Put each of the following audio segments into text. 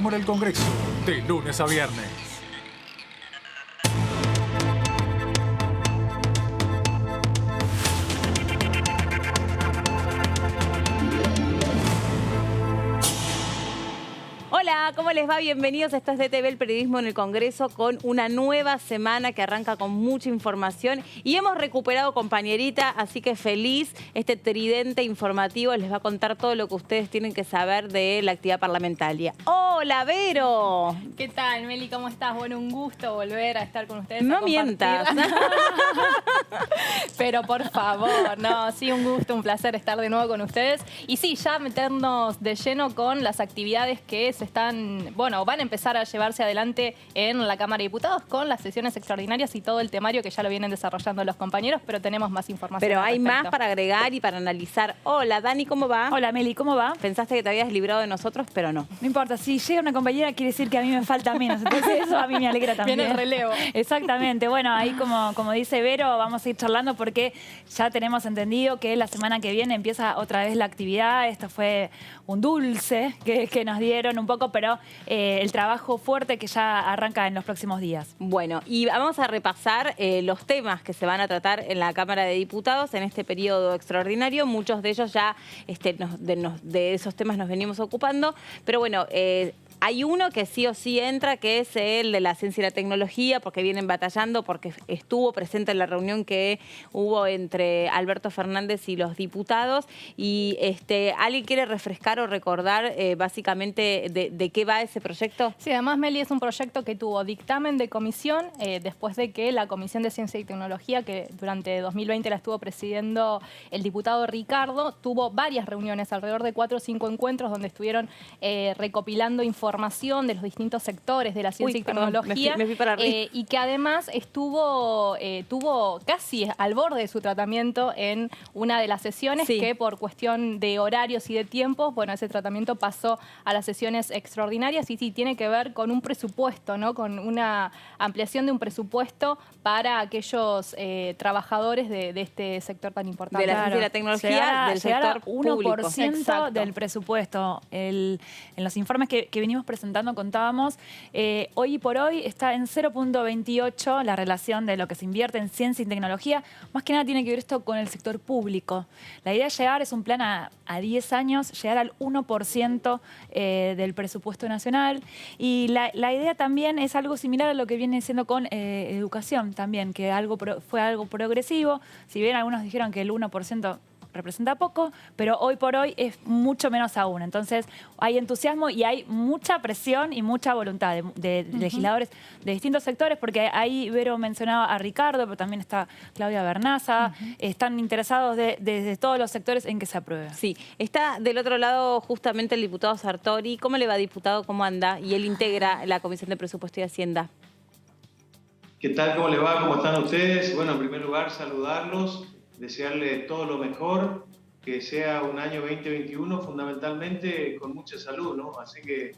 Por el Congreso, de lunes a viernes. Hola, ¿cómo les va? Bienvenidos. Esto es DTV, el periodismo en el Congreso, con una nueva semana que arranca con mucha información. Y hemos recuperado compañerita, así que feliz. Este tridente informativo les va a contar todo lo que ustedes tienen que saber de la actividad parlamentaria. ¡Hola, Vero! ¿Qué tal, Meli? ¿Cómo estás? Bueno, un gusto volver a estar con ustedes. No mientas. Pero por favor, no, sí, un gusto, un placer estar de nuevo con ustedes. Y sí, ya meternos de lleno con las actividades que se están, bueno, van a empezar a llevarse adelante en la Cámara de Diputados con las sesiones extraordinarias y todo el temario que ya lo vienen desarrollando los compañeros, pero tenemos más información. Pero al hay respecto. más para agregar y para analizar. Hola, Dani, ¿cómo va? Hola, Meli, ¿cómo va? Pensaste que te habías librado de nosotros, pero no. No importa, si llega una compañera quiere decir que a mí me falta menos, entonces eso a mí me alegra también. Viene el relevo. Exactamente, bueno, ahí como dice Vero, vamos a ir charlando porque ya tenemos entendido que la semana que viene empieza otra vez la actividad. Esto fue un dulce que nos dieron un poco, pero el trabajo fuerte que ya arranca en los próximos días. Bueno, y vamos a repasar los temas que se van a tratar en la Cámara de Diputados en este periodo extraordinario. Muchos de ellos ya de esos temas nos venimos ocupando, pero bueno, hay uno que sí o sí entra, que es el de la ciencia y la tecnología, porque vienen batallando, porque estuvo presente en la reunión que hubo entre Alberto Fernández y los diputados. Y ¿alguien quiere refrescar o recordar básicamente de qué va ese proyecto? Sí, además, Meli, es un proyecto que tuvo dictamen de comisión después de que la Comisión de Ciencia y Tecnología, que durante 2020 la estuvo presidiendo el diputado Ricardo, tuvo varias reuniones, alrededor de 4 o 5 encuentros donde estuvieron recopilando información de los distintos sectores de la ciencia y tecnología, me fui para arriba. y que además tuvo casi al borde de su tratamiento en una de las sesiones, sí, que por cuestión de horarios y de tiempos, bueno, ese tratamiento pasó a las sesiones extraordinarias y sí, tiene que ver con un presupuesto, ¿no? Con una ampliación de un presupuesto para aquellos trabajadores de este sector tan importante. De la ciencia y la tecnología, del sector público. 1% del presupuesto. En los informes que venimos presentando contábamos, hoy por hoy está en 0.28 la relación de lo que se invierte en ciencia y tecnología. Más que nada tiene que ver esto con el sector público. La idea de llegar es un plan a 10 años, llegar al 1% del presupuesto nacional. Y la idea también es algo similar a lo que viene siendo con educación también, que fue algo progresivo. Si bien algunos dijeron que el 1% representa poco, pero hoy por hoy es mucho menos aún. Entonces hay entusiasmo y hay mucha presión y mucha voluntad de legisladores de distintos sectores, porque ahí Vero mencionaba a Ricardo, pero también está Claudia Bernaza. Están interesados desde todos los sectores en que se apruebe. Sí, está del otro lado justamente el diputado Sartori. ¿Cómo le va, diputado? ¿Cómo anda? Y él integra la Comisión de Presupuesto y Hacienda. ¿Qué tal? ¿Cómo le va? ¿Cómo están ustedes? Bueno, en primer lugar, saludarlos, desearles todo lo mejor, que sea un año 2021 fundamentalmente con mucha salud, ¿no? Así que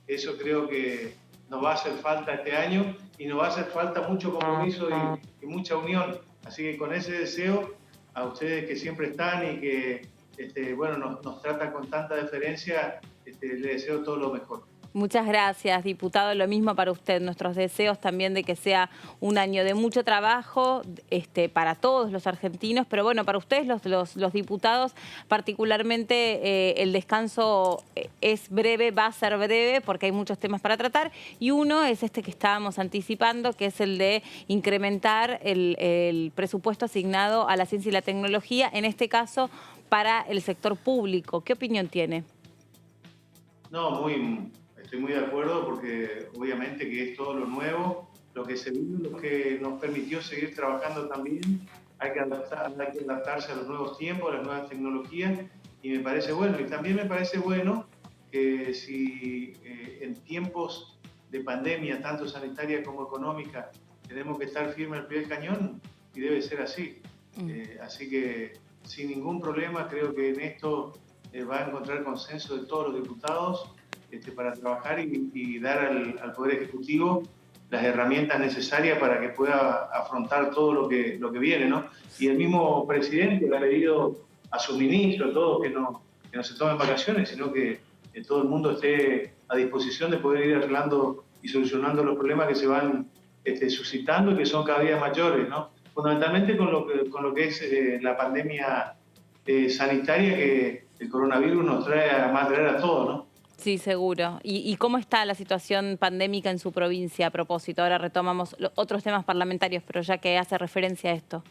eso creo que nos va a hacer falta este año y nos va a hacer falta mucho compromiso y mucha unión. Así que con ese deseo, a ustedes que siempre están y que bueno, nos tratan con tanta deferencia, les deseo todo lo mejor. Muchas gracias, diputado. Lo mismo para usted. Nuestros deseos también de que sea un año de mucho trabajo para todos los argentinos, pero bueno, para ustedes, los diputados, particularmente el descanso es breve, va a ser breve, porque hay muchos temas para tratar, y uno es este que estábamos anticipando, que es el de incrementar el presupuesto asignado a la ciencia y la tecnología, en este caso para el sector público. ¿Qué opinión tiene? No, estoy muy de acuerdo, porque obviamente que es todo lo nuevo, lo que se vino, lo que nos permitió seguir trabajando también. Hay que adaptarse a los nuevos tiempos, a las nuevas tecnologías, y me parece bueno. Y también me parece bueno que si en tiempos de pandemia, tanto sanitaria como económica, tenemos que estar firmes al pie del cañón, y debe ser así. Así que sin ningún problema creo que en esto va a encontrar consenso de todos los diputados para trabajar y dar al Poder Ejecutivo las herramientas necesarias para que pueda afrontar todo lo que viene, ¿no? Y el mismo presidente le ha pedido a sus ministros, todos, que no se tomen vacaciones, sino que todo el mundo esté a disposición de poder ir arreglando y solucionando los problemas que se van suscitando y que son cada día mayores, ¿no? Fundamentalmente con lo que es la pandemia sanitaria que el coronavirus nos trae a traer a todos, ¿no? Sí, seguro. ¿Y cómo está la situación pandémica en su provincia a propósito? Ahora retomamos otros temas parlamentarios, pero ya que hace referencia a esto.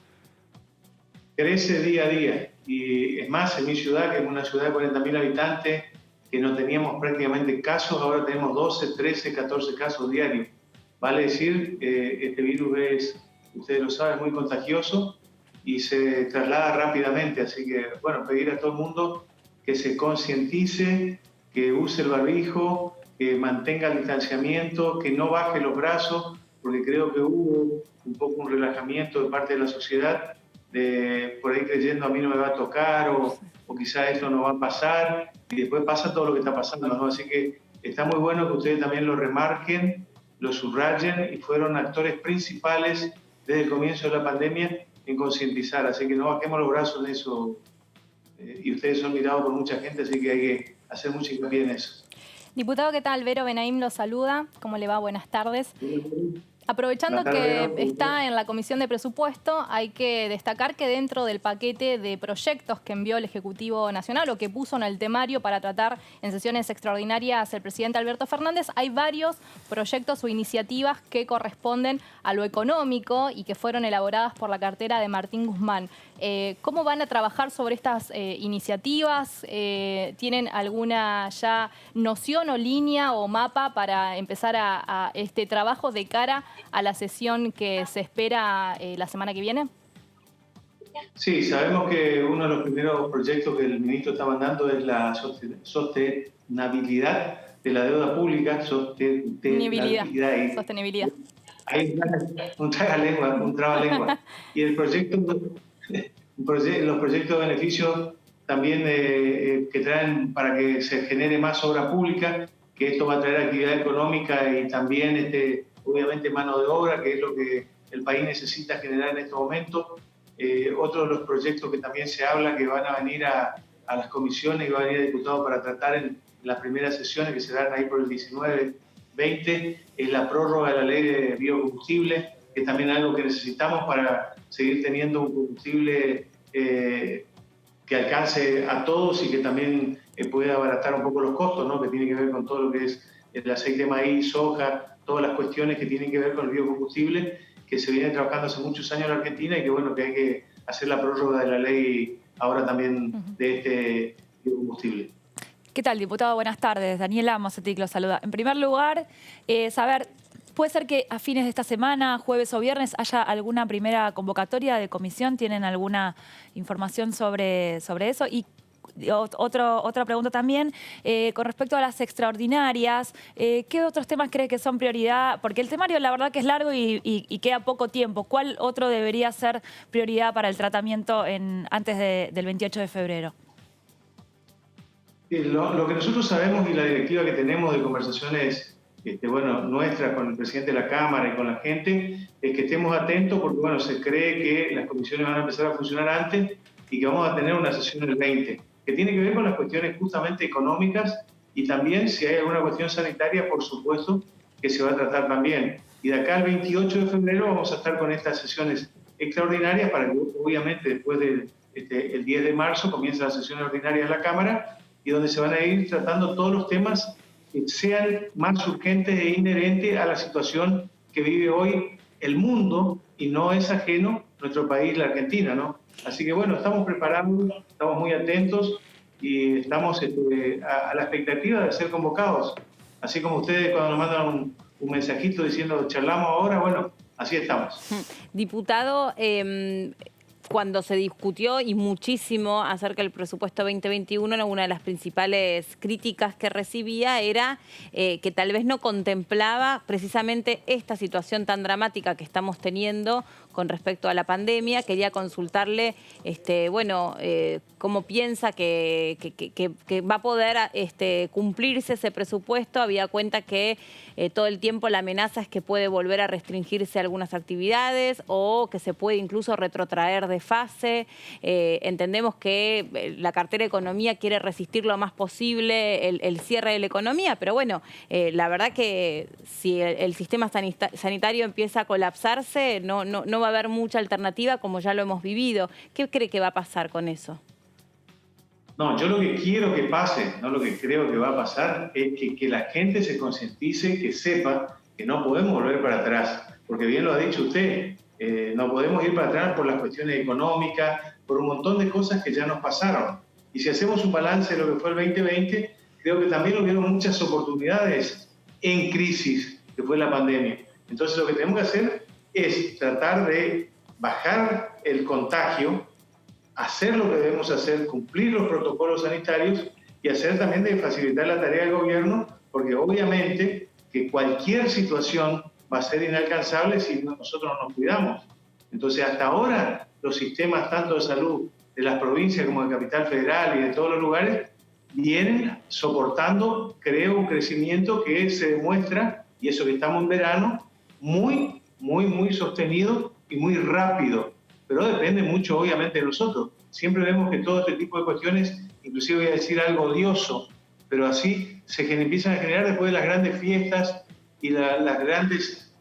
Crece día a día. Y es más, en mi ciudad, que es una ciudad de 40.000 habitantes, que no teníamos prácticamente casos, ahora tenemos 12, 13, 14 casos diarios. Vale decir, este virus es, ustedes lo saben, muy contagioso y se traslada rápidamente. Así que, bueno, pedir a todo el mundo que se concientice, que use el barbijo, que mantenga el distanciamiento, que no baje los brazos, porque creo que hubo un poco un relajamiento de parte de la sociedad, de por ahí creyendo a mí no me va a tocar o quizás esto no va a pasar, y después pasa todo lo que está pasando, ¿no? Así que está muy bueno que ustedes también lo remarquen, lo subrayen, y fueron actores principales desde el comienzo de la pandemia en concientizar, así que no bajemos los brazos en eso, y ustedes son mirados por mucha gente, así que hay que hacer mucho hincapié en eso. Diputado, ¿qué tal? Vero Benaim lo saluda. ¿Cómo le va? Buenas tardes. Aprovechando que está en la Comisión de Presupuesto, hay que destacar que dentro del paquete de proyectos que envió el Ejecutivo Nacional o que puso en el temario para tratar en sesiones extraordinarias el presidente Alberto Fernández, hay varios proyectos o iniciativas que corresponden a lo económico y que fueron elaboradas por la cartera de Martín Guzmán. ¿Cómo van a trabajar sobre estas iniciativas? ¿Tienen alguna ya noción o línea o mapa para empezar a este trabajo de cara a la sesión que se espera la semana que viene? Sí, sabemos que uno de los primeros proyectos que el ministro está mandando es la sostenibilidad de la deuda pública. Sostenibilidad. Ahí está un trabalengua. Y el proyecto, los proyectos de beneficios también que traen para que se genere más obra pública, que esto va a traer actividad económica y también obviamente mano de obra, que es lo que el país necesita generar en estos momentos. Otro de los proyectos que también se habla que van a venir a las comisiones y va a venir a diputados para tratar en las primeras sesiones que se dan ahí por el 19-20 es la prórroga de la ley de biocombustible, que también es algo que necesitamos para seguir teniendo un combustible que alcance a todos y que también pueda abaratar un poco los costos, ¿no? Que tiene que ver con todo lo que es el aceite de maíz, soja, todas las cuestiones que tienen que ver con el biocombustible, que se viene trabajando hace muchos años en la Argentina y que bueno, que hay que hacer la prórroga de la ley ahora también de este biocombustible. ¿Qué tal, diputado? Buenas tardes. Daniela Mosetic lo saluda. En primer lugar, saber, ¿puede ser que a fines de esta semana, jueves o viernes, haya alguna primera convocatoria de comisión? ¿Tienen alguna información sobre eso? Y otra pregunta también, con respecto a las extraordinarias, ¿qué otros temas cree que son prioridad? Porque el temario la verdad que es largo y queda poco tiempo. ¿Cuál otro debería ser prioridad para el tratamiento antes del 28 de febrero? Lo que nosotros sabemos y la directiva que tenemos de conversaciones nuestras con el presidente de la Cámara y con la gente, es que estemos atentos porque bueno, se cree que las comisiones van a empezar a funcionar antes y que vamos a tener una sesión el 20, que tiene que ver con las cuestiones justamente económicas y también si hay alguna cuestión sanitaria, por supuesto, que se va a tratar también. Y de acá al 28 de febrero vamos a estar con estas sesiones extraordinarias para que obviamente después del el 10 de marzo comience la sesión ordinaria de la Cámara y donde se van a ir tratando todos los temas que sean más urgentes e inherentes a la situación que vive hoy el mundo y no es ajeno nuestro país, la Argentina, ¿no? Así que bueno, estamos preparados, estamos muy atentos y estamos a la expectativa de ser convocados. Así como ustedes cuando nos mandan un mensajito diciendo charlamos ahora, bueno, así estamos. Diputado, cuando se discutió y muchísimo acerca del presupuesto 2021, una de las principales críticas que recibía era que tal vez no contemplaba precisamente esta situación tan dramática que estamos teniendo con respecto a la pandemia. Quería consultarle, bueno, cómo piensa que va a poder cumplirse ese presupuesto. Había cuenta que todo el tiempo la amenaza es que puede volver a restringirse algunas actividades o que se puede incluso retrotraer de fase. Entendemos que la cartera de Economía quiere resistir lo más posible el cierre de la economía, pero bueno, la verdad que si el sistema sanitario empieza a colapsarse, no va a haber mucha alternativa como ya lo hemos vivido. ¿Qué cree que va a pasar con eso? No, yo lo que quiero que pase, no lo que creo que va a pasar, es que la gente se concientice, que sepa que no podemos volver para atrás, porque bien lo ha dicho usted, no podemos ir para atrás por las cuestiones económicas, por un montón de cosas que ya nos pasaron. Y si hacemos un balance de lo que fue el 2020, creo que también hubieron muchas oportunidades en crisis, que fue la pandemia. Entonces lo que tenemos que hacer es tratar de bajar el contagio, hacer lo que debemos hacer, cumplir los protocolos sanitarios y hacer también de facilitar la tarea del gobierno, porque obviamente que cualquier situación va a ser inalcanzable si nosotros no nos cuidamos. Entonces, hasta ahora, los sistemas tanto de salud de las provincias como de Capital Federal y de todos los lugares vienen soportando, creo, un crecimiento que se demuestra, y eso que estamos en verano, muy sostenido y muy rápido. Pero depende mucho, obviamente, de nosotros. Siempre vemos que todo este tipo de cuestiones, inclusive voy a decir algo odioso, pero así se empiezan a generar después de las grandes fiestas y las grandes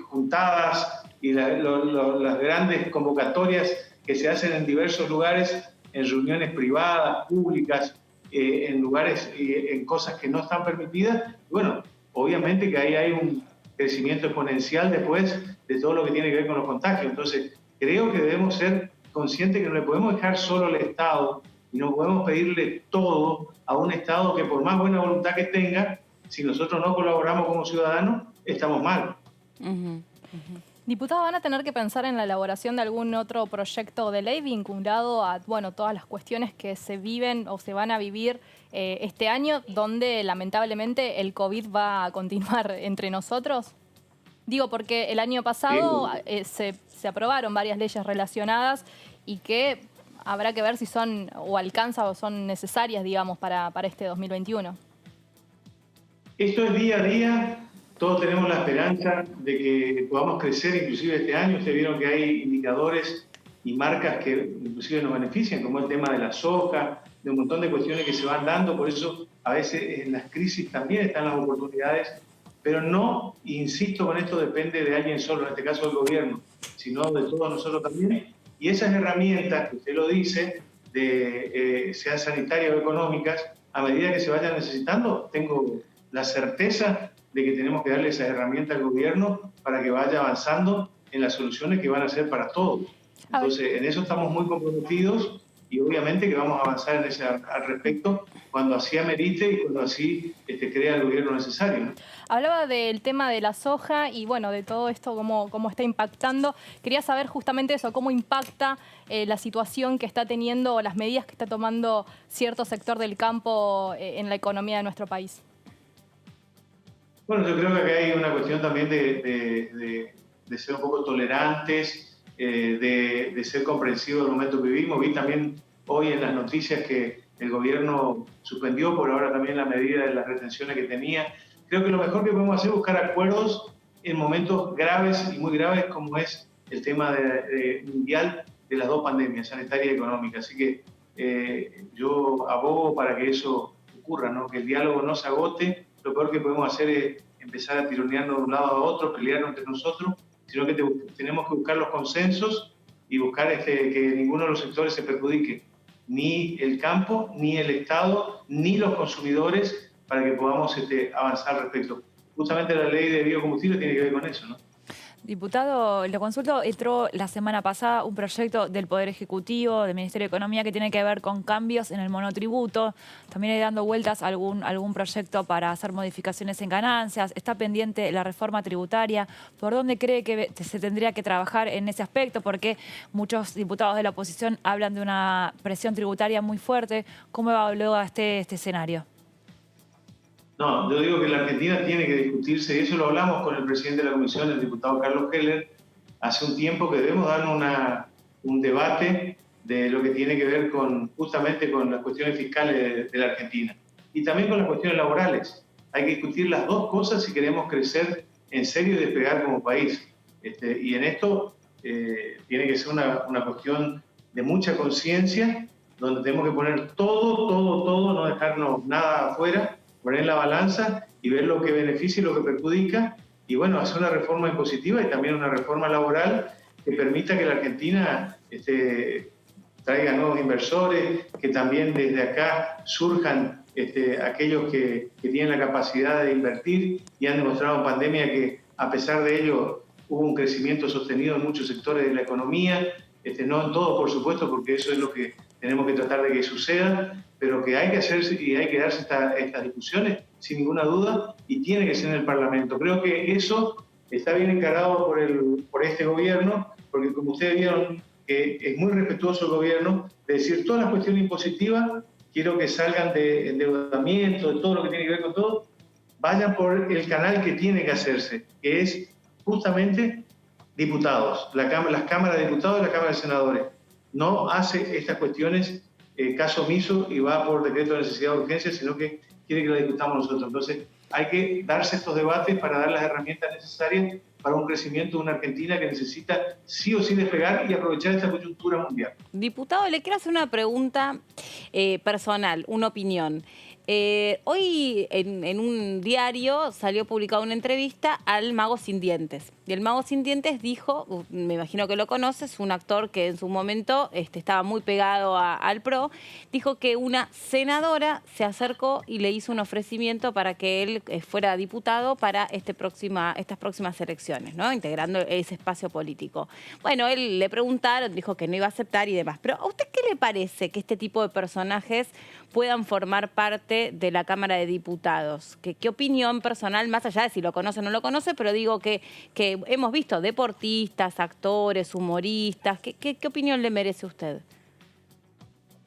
juntadas y las grandes convocatorias que se hacen en diversos lugares, en reuniones privadas, públicas, en lugares, en cosas que no están permitidas. Bueno, obviamente que ahí hay un crecimiento exponencial después de todo lo que tiene que ver con los contagios. Entonces, creo que debemos ser conscientes que no le podemos dejar solo al Estado y no podemos pedirle todo a un Estado que por más buena voluntad que tenga, si nosotros no colaboramos como ciudadanos, estamos mal. Diputado, ¿van a tener que pensar en la elaboración de algún otro proyecto de ley vinculado a todas las cuestiones que se viven o se van a vivir este año, donde lamentablemente el COVID va a continuar entre nosotros? Digo, porque el año pasado se aprobaron varias leyes relacionadas y que habrá que ver si son o alcanzan o son necesarias, digamos, para este 2021. Esto es día a día. Todos tenemos la esperanza de que podamos crecer inclusive este año. Ustedes vieron que hay indicadores y marcas que inclusive nos benefician, como el tema de la soja, de un montón de cuestiones que se van dando. Por eso a veces en las crisis también están las oportunidades, pero no, insisto con esto, depende de alguien solo, en este caso del gobierno, sino de todos nosotros también. Y esas herramientas, que usted lo dice, sean sanitarias o económicas, a medida que se vayan necesitando, tengo la certeza de que tenemos que darle esas herramientas al gobierno para que vaya avanzando en las soluciones que van a ser para todos. Entonces, en eso estamos muy comprometidos y obviamente que vamos a avanzar en ese, al respecto cuando así amerite y cuando así crea el gobierno necesario, ¿no? Hablaba del tema de la soja y bueno, de todo esto, cómo está impactando. Quería saber justamente eso, cómo impacta la situación que está teniendo, las medidas que está tomando cierto sector del campo en la economía de nuestro país. Bueno, yo creo que acá hay una cuestión también de ser un poco tolerantes, de ser comprensivos del momento que vivimos. Vi también hoy en las noticias que el gobierno suspendió por ahora también la medida de las retenciones que tenía. Creo que lo mejor que podemos hacer es buscar acuerdos en momentos graves y muy graves como es el tema mundial de las dos pandemias, sanitaria y económica. Así que yo abogo para que eso ocurra, ¿no? Que el diálogo no se agote. Lo peor que podemos hacer es empezar a tironearnos de un lado a otro, pelearnos entre nosotros, sino que tenemos que buscar los consensos y buscar que ninguno de los sectores se perjudique, ni el campo, ni el Estado, ni los consumidores, para que podamos avanzar al respecto. Justamente la ley de biocombustibles tiene que ver con eso, ¿no? Diputado, le consulto, entró la semana pasada un proyecto del Poder Ejecutivo, del Ministerio de Economía, que tiene que ver con cambios en el monotributo. También hay dando vueltas algún proyecto para hacer modificaciones en ganancias. Está pendiente la reforma tributaria. ¿Por dónde cree que se tendría que trabajar en ese aspecto? Porque muchos diputados de la oposición hablan de una presión tributaria muy fuerte. ¿Cómo evalúa este escenario? No, yo digo que la Argentina tiene que discutirse, y eso lo hablamos con el presidente de la Comisión, el diputado Carlos Heller, hace un tiempo que debemos darnos un debate de lo que tiene que ver justamente con las cuestiones fiscales de la Argentina y también con las cuestiones laborales. Hay que discutir las dos cosas si queremos crecer en serio y despegar como país. Y en esto tiene que ser una cuestión de mucha conciencia, donde tenemos que poner todo, no dejarnos nada afuera, poner en la balanza y ver lo que beneficia y lo que perjudica, y bueno, hacer una reforma impositiva y también una reforma laboral que permita que la Argentina traiga nuevos inversores, que también desde acá surjan aquellos que tienen la capacidad de invertir y han demostrado en pandemia que a pesar de ello hubo un crecimiento sostenido en muchos sectores de la economía, no en todo por supuesto, porque eso es lo que tenemos que tratar de que suceda, pero que hay que hacerse y hay que darse estas discusiones sin ninguna duda y tiene que ser en el Parlamento. Creo que eso está bien encarado por este gobierno, porque como ustedes vieron, es muy respetuoso el gobierno de decir todas las cuestiones impositivas, quiero que salgan de endeudamiento, de todo lo que tiene que ver con todo, vayan por el canal que tiene que hacerse, que es justamente diputados, las cámaras de diputados y la Cámara de Senadores. No hace estas cuestiones caso omiso y va por decreto de necesidad de urgencia, sino que quiere que la discutamos nosotros. Entonces, hay que darse estos debates para dar las herramientas necesarias para un crecimiento de una Argentina que necesita sí o sí despegar y aprovechar esta coyuntura mundial. Diputado, le quiero hacer una pregunta personal, una opinión. Hoy en un diario salió publicada una entrevista al Mago Sin Dientes. Y el Mago Sin Dientes dijo, me imagino que lo conoces, un actor que en su momento estaba muy pegado al PRO, dijo que una senadora se acercó y le hizo un ofrecimiento para que él fuera diputado para estas próximas elecciones, ¿no? Integrando ese espacio político. Bueno, él le preguntaron, dijo que no iba a aceptar y demás. Pero ¿a usted qué le parece que este tipo de personajes puedan formar parte de la Cámara de Diputados? ¿Qué opinión personal, más allá de si lo conoce o no lo conoce, pero digo que hemos visto deportistas, actores, humoristas, ¿qué opinión le merece a usted?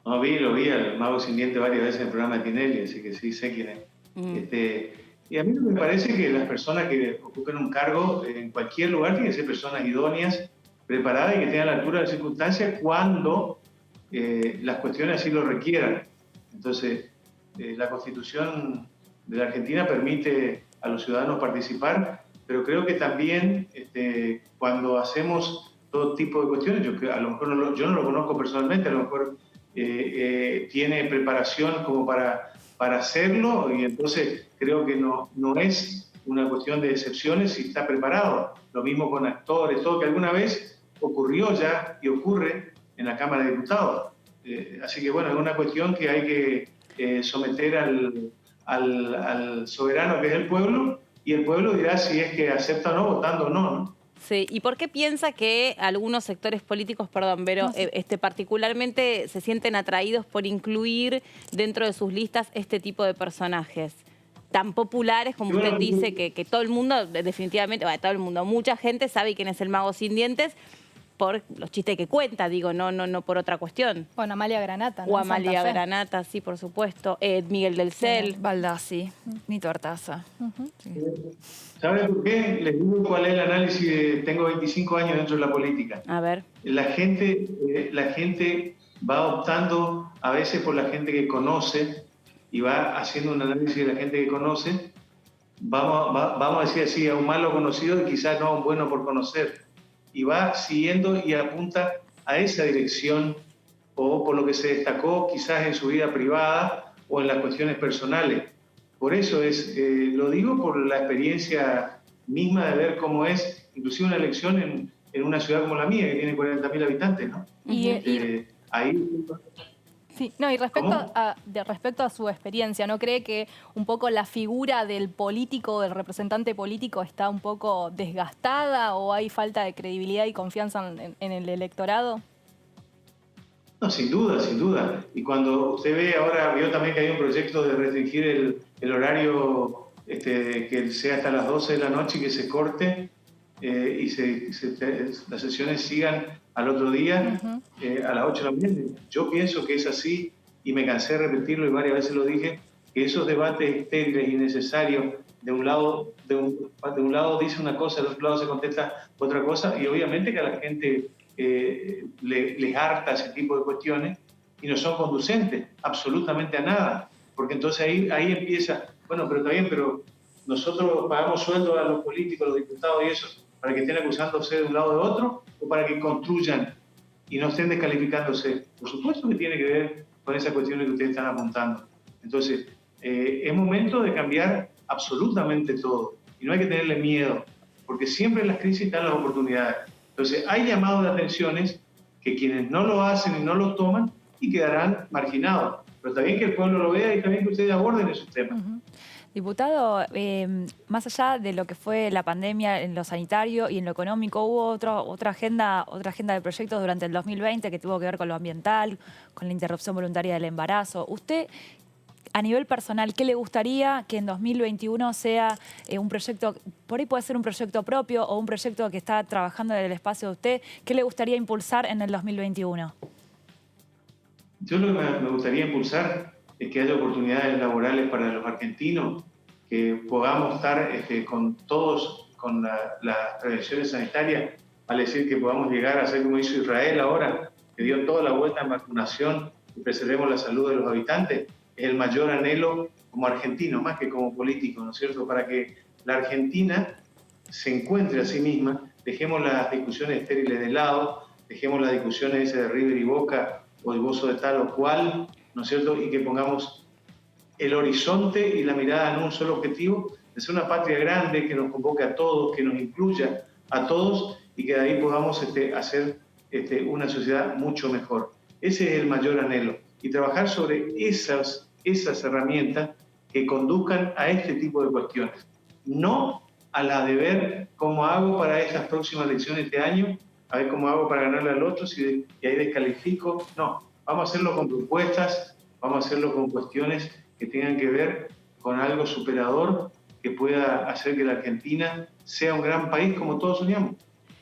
No, lo vi al Mago Sin Dientes varias veces en el programa de Tinelli, así que sí sé quién es. Y a mí me parece que las personas que ocupen un cargo en cualquier lugar tienen que ser personas idóneas, preparadas y que tengan la altura de las circunstancias cuando las cuestiones así lo requieran. Entonces, la Constitución de la Argentina permite a los ciudadanos participar, pero creo que también cuando hacemos todo tipo de cuestiones, a lo mejor yo no lo conozco personalmente, a lo mejor tiene preparación como para hacerlo, y entonces creo que no es una cuestión de excepciones si está preparado. Lo mismo con actores, todo que alguna vez ocurrió ya y ocurre en la Cámara de Diputados. Así que bueno, es una cuestión que hay que someter al soberano que es el pueblo, y el pueblo dirá si es que acepta o no, votando o no, ¿no? Sí, ¿y por qué piensa que algunos sectores políticos, perdón, Vero, particularmente se sienten atraídos por incluir dentro de sus listas este tipo de personajes tan populares como usted dice, que todo el mundo, definitivamente, todo el mundo, mucha gente sabe quién es el Mago Sin Dientes por los chistes que cuenta, digo, no por otra cuestión. Bueno, Amalia Granata, ¿no? O Amalia Granata, sí, por supuesto. Miguel del Cel. Baldassi, Nito Artaza. Sí. ¿Saben por qué? Les digo cuál es el análisis. Tengo 25 años dentro de la política. A ver. La gente va optando a veces por la gente que conoce y va haciendo un análisis de la gente que conoce. Vamos a decir así, a un malo conocido y quizás no a un bueno por conocer. Y va siguiendo y apunta a esa dirección, o por lo que se destacó quizás en su vida privada o en las cuestiones personales. Por eso lo digo por la experiencia misma de ver cómo es, inclusive una elección en una ciudad como la mía, que tiene 40.000 habitantes, ¿no? Ahí... Sí, no, y respecto a su experiencia, ¿no cree que un poco la figura del político, del representante político, está un poco desgastada o hay falta de credibilidad y confianza en el electorado? No, sin duda, sin duda. Y cuando usted ve, ahora vio también que hay un proyecto de restringir el horario, que sea hasta las 12 de la noche y que se corte y las sesiones sigan al otro día a las 8 de la mañana. Yo pienso que es así y me cansé de repetirlo y varias veces lo dije, que esos debates estériles y innecesarios de un lado dice una cosa, del otro lado se contesta otra cosa, y obviamente que a la gente les harta ese tipo de cuestiones y no son conducentes absolutamente a nada, porque entonces ahí empieza, bueno, pero está bien, pero nosotros pagamos sueldo a los políticos, a los diputados y eso, para que estén acusándose de un lado o de otro, o para que construyan y no estén descalificándose. Por supuesto que tiene que ver con esas cuestiones que ustedes están apuntando. Entonces, es momento de cambiar absolutamente todo. Y no hay que tenerle miedo, porque siempre en las crisis están las oportunidades. Entonces, hay llamados de atenciones que quienes no lo hacen y no lo toman y quedarán marginados. Pero está bien que el pueblo lo vea y está bien que ustedes aborden esos temas. Diputado, más allá de lo que fue la pandemia en lo sanitario y en lo económico, hubo otra agenda de proyectos durante el 2020 que tuvo que ver con lo ambiental, con la interrupción voluntaria del embarazo. ¿Usted, a nivel personal, qué le gustaría que en 2021 sea un proyecto, por ahí puede ser un proyecto propio o un proyecto que está trabajando en el espacio de usted, qué le gustaría impulsar en el 2021? Yo lo que me gustaría impulsar es que haya oportunidades laborales para los argentinos, que podamos estar con todos, con las prevenciones sanitarias, al decir que podamos llegar a hacer como hizo Israel ahora, que dio toda la vuelta en vacunación y preservemos la salud de los habitantes, es el mayor anhelo como argentino, más que como político, ¿no es cierto?, para que la Argentina se encuentre a sí misma, dejemos las discusiones estériles de lado, dejemos las discusiones de River y Boca, o el gozo de tal o cual, ¿no es cierto?, y que pongamos el horizonte y la mirada en un solo objetivo, de ser una patria grande que nos convoque a todos, que nos incluya a todos y que de ahí podamos hacer una sociedad mucho mejor. Ese es el mayor anhelo. Y trabajar sobre esas herramientas que conduzcan a este tipo de cuestiones. No a la de ver cómo hago para estas próximas elecciones de este año, a ver cómo hago para ganarle al otro, y ahí descalifico. No, vamos a hacerlo con propuestas, vamos a hacerlo con cuestiones que tengan que ver con algo superador que pueda hacer que la Argentina sea un gran país como todos soñamos.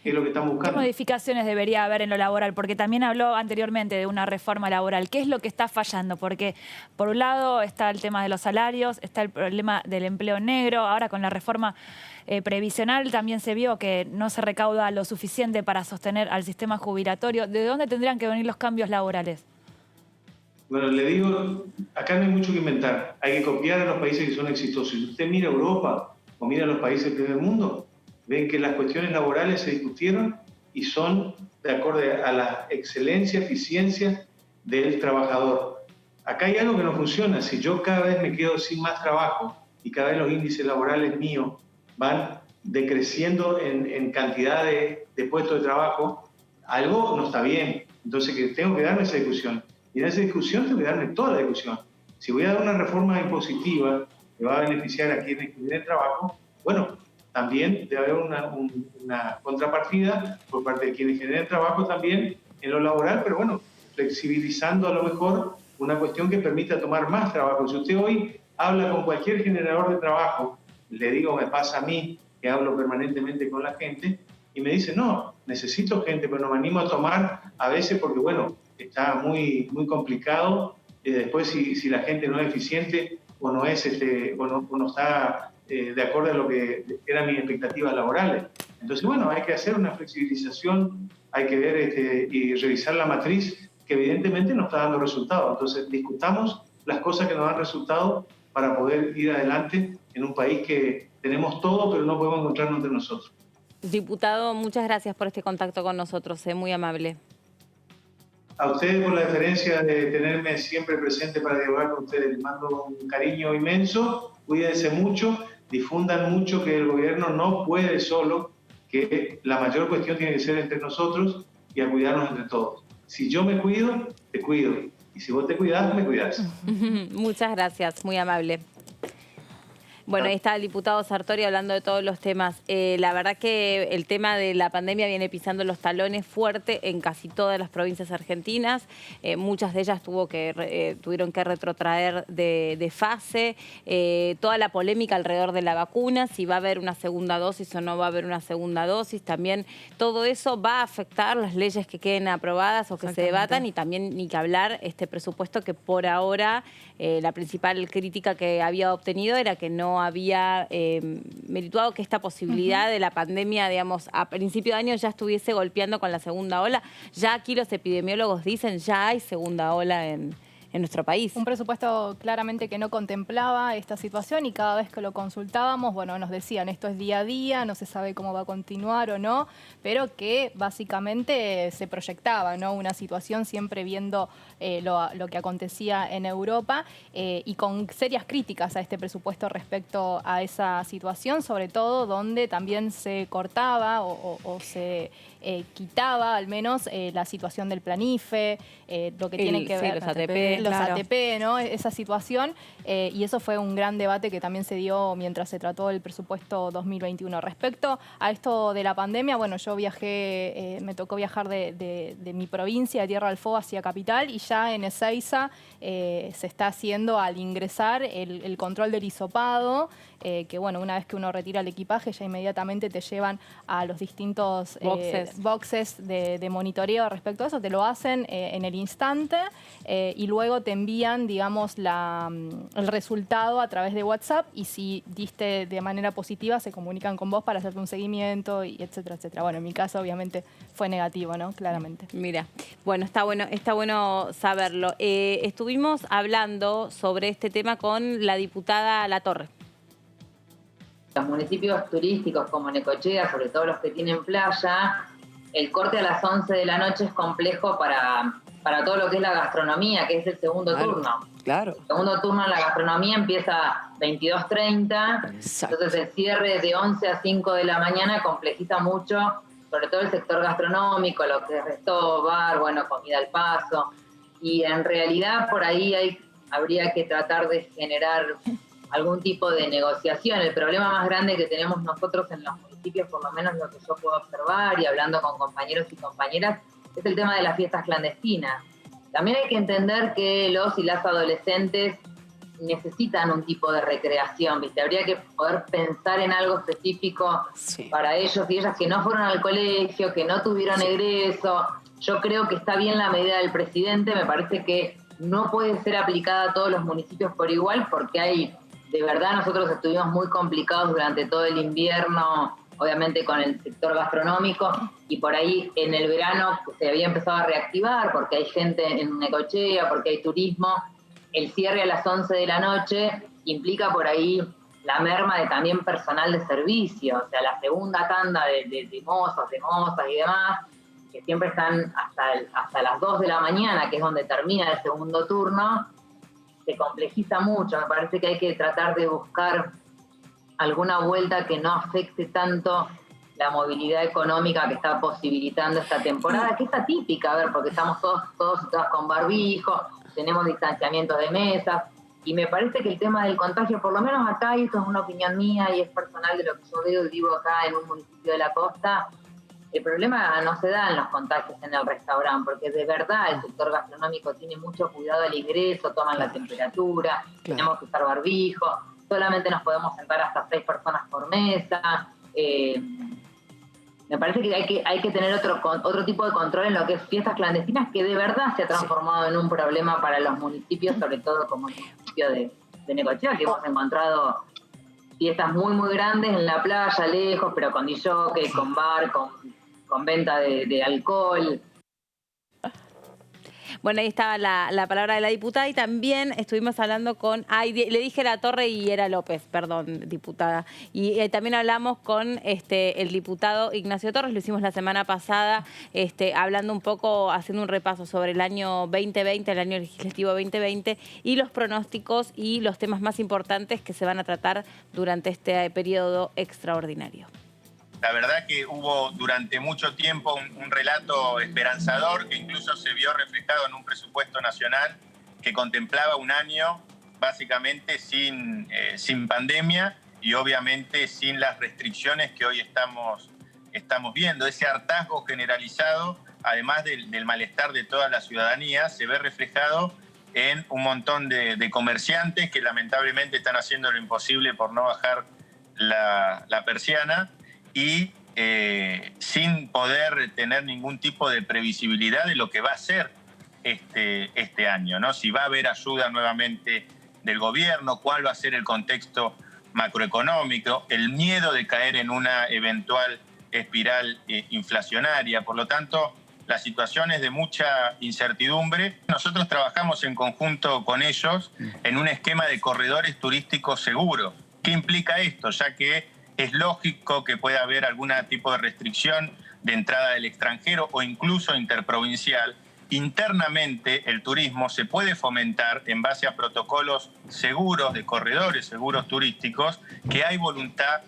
Es lo que estamos buscando. ¿Qué modificaciones debería haber en lo laboral? Porque también habló anteriormente de una reforma laboral. ¿Qué es lo que está fallando? Porque por un lado está el tema de los salarios, está el problema del empleo negro. Ahora con la reforma previsional también se vio que no se recauda lo suficiente para sostener al sistema jubilatorio. ¿De dónde tendrían que venir los cambios laborales? Bueno, le digo, acá no hay mucho que inventar. Hay que copiar a los países que son exitosos. Si usted mira Europa o mira los países del primer mundo, ven que las cuestiones laborales se discutieron y son de acuerdo a la excelencia, eficiencia del trabajador. Acá hay algo que no funciona. Si yo cada vez me quedo sin más trabajo y cada vez los índices laborales míos van decreciendo en cantidad de puestos de trabajo, algo no está bien. Entonces que tengo que darme esa discusión. Y en esa discusión tengo que darme toda la discusión. Si voy a dar una reforma impositiva que va a beneficiar a quienes tienen trabajo, bueno, también debe haber una contrapartida por parte de quienes generen trabajo también en lo laboral, pero bueno, flexibilizando a lo mejor una cuestión que permita tomar más trabajo. Si usted hoy habla con cualquier generador de trabajo, le digo, me pasa a mí, que hablo permanentemente con la gente, y me dice, no, necesito gente, pero no me animo a tomar a veces porque, bueno, está muy, muy complicado. Después, si la gente no es eficiente o no, o no está de acuerdo a lo que eran mis expectativas laborales. Entonces, bueno, hay que hacer una flexibilización, hay que ver y revisar la matriz que evidentemente no está dando resultados. Entonces, discutamos las cosas que nos dan resultados para poder ir adelante en un país que tenemos todo, pero no podemos encontrarnos entre nosotros. Diputado, muchas gracias por este contacto con nosotros, muy amable. A ustedes por la deferencia de tenerme siempre presente para dialogar con ustedes. Les mando un cariño inmenso, cuídense mucho, difundan mucho que el gobierno no puede solo, que la mayor cuestión tiene que ser entre nosotros y a cuidarnos entre todos. Si yo me cuido, te cuido. Y si vos te cuidás, me cuidás. Muchas gracias, muy amable. Bueno, ahí está el diputado Sartori hablando de todos los temas. La verdad que el tema de la pandemia viene pisando los talones fuerte en casi todas las provincias argentinas. Muchas de ellas tuvieron que retrotraer de fase. Toda la polémica alrededor de la vacuna, si va a haber una segunda dosis o no va a haber una segunda dosis. También todo eso va a afectar las leyes que queden aprobadas o que se debatan, y también ni que hablar este presupuesto que por ahora la principal crítica que había obtenido era que no no había merituado que esta posibilidad de la pandemia, digamos, a principio de año ya estuviese golpeando con la segunda ola. Ya aquí los epidemiólogos dicen ya hay segunda ola en nuestro país. Un presupuesto claramente que no contemplaba esta situación y cada vez que lo consultábamos, bueno, nos decían esto es día a día, no se sabe cómo va a continuar o no, pero que básicamente se proyectaba, ¿no? Una situación siempre viendo lo que acontecía en Europa y con serias críticas a este presupuesto respecto a esa situación, sobre todo donde también se cortaba o se quitaba al menos la situación del Planife, lo que tiene que ver los ATP, los claro. ATP, ¿no? Esa situación, y eso fue un gran debate que también se dio mientras se trató el presupuesto 2021. Respecto a esto de la pandemia, bueno, yo viajé, me tocó viajar de mi provincia, de Tierra del Fuego, hacia Capital, y ya en Ezeiza se está haciendo al ingresar el control del hisopado, que bueno, una vez que uno retira el equipaje, ya inmediatamente te llevan a los distintos boxes de monitoreo respecto a eso, te lo hacen en el instante y luego te envían, digamos, el resultado a través de WhatsApp y si diste de manera positiva se comunican con vos para hacerte un seguimiento y etcétera, etcétera. Bueno, en mi caso obviamente fue negativo, ¿no? Claramente. Mira, bueno, está bueno saberlo. Estuvimos hablando sobre este tema con la diputada Latorre. Los municipios turísticos como Necochea, sobre todo los que tienen playa, el corte a las 11 de la noche es complejo para todo lo que es la gastronomía, que es el segundo turno. Claro. El segundo turno en la gastronomía empieza 22:30, entonces el cierre de 11 a 5 de la mañana complejiza mucho, sobre todo el sector gastronómico, lo que es resto, bar, bueno, comida al paso, y en realidad por ahí habría que tratar de generar algún tipo de negociación. El problema más grande que tenemos nosotros en los municipios, por lo menos lo que yo puedo observar y hablando con compañeros y compañeras, es el tema de las fiestas clandestinas. También hay que entender que los y las adolescentes necesitan un tipo de recreación, ¿viste? Habría que poder pensar en algo específico para ellos y ellas que no fueron al colegio, que no tuvieron egreso. Yo creo que está bien la medida del presidente, me parece que no puede ser aplicada a todos los municipios por igual porque de verdad nosotros estuvimos muy complicados durante todo el invierno, obviamente con el sector gastronómico, y por ahí en el verano se había empezado a reactivar porque hay gente en Necochea, porque hay turismo. El cierre a las 11 de la noche implica por ahí la merma de también personal de servicio, o sea, la segunda tanda de mozos, de mozas y demás, que siempre están hasta las 2 de la mañana, que es donde termina el segundo turno, se complejiza mucho. Me parece que hay que tratar de buscar alguna vuelta que no afecte tanto la movilidad económica que está posibilitando esta temporada, que es atípica, a ver, porque estamos todos y todas con barbijo, tenemos distanciamiento de mesas, y me parece que el tema del contagio, por lo menos acá, y esto es una opinión mía y es personal de lo que yo veo y vivo acá en un municipio de la costa, el problema no se da en los contagios en el restaurante, porque de verdad el sector gastronómico tiene mucho cuidado al ingreso, toman la temperatura, tenemos que usar barbijo, solamente nos podemos sentar hasta 6 personas por mesa. Me parece que hay que tener otro tipo de control en lo que es fiestas clandestinas, que de verdad se ha transformado en un problema para los municipios, sobre todo como el municipio de Necochea, que hemos encontrado fiestas muy, muy grandes en la playa, lejos, pero con disjockey, con bar, con venta de alcohol. Bueno, ahí estaba la palabra de la diputada y también estuvimos hablando con... le dije Latorre y era López, perdón, diputada. Y también hablamos con el diputado Ignacio Torres, lo hicimos la semana pasada, hablando un poco, haciendo un repaso sobre el año 2020, el año legislativo 2020, y los pronósticos y los temas más importantes que se van a tratar durante este periodo extraordinario. La verdad que hubo durante mucho tiempo un relato esperanzador que incluso se vio reflejado en un presupuesto nacional que contemplaba un año básicamente sin pandemia y obviamente sin las restricciones que hoy estamos viendo. Ese hartazgo generalizado, además del malestar de toda la ciudadanía, se ve reflejado en un montón de comerciantes que lamentablemente están haciendo lo imposible por no bajar la persiana y sin poder tener ningún tipo de previsibilidad de lo que va a ser este año, ¿no? Si va a haber ayuda nuevamente del gobierno, cuál va a ser el contexto macroeconómico, el miedo de caer en una eventual espiral inflacionaria. Por lo tanto, la situación es de mucha incertidumbre. Nosotros trabajamos en conjunto con ellos en un esquema de corredores turísticos seguros. ¿Qué implica esto? Ya que es lógico que pueda haber algún tipo de restricción de entrada del extranjero o incluso interprovincial. Internamente el turismo se puede fomentar en base a protocolos seguros de corredores seguros turísticos, que hay voluntad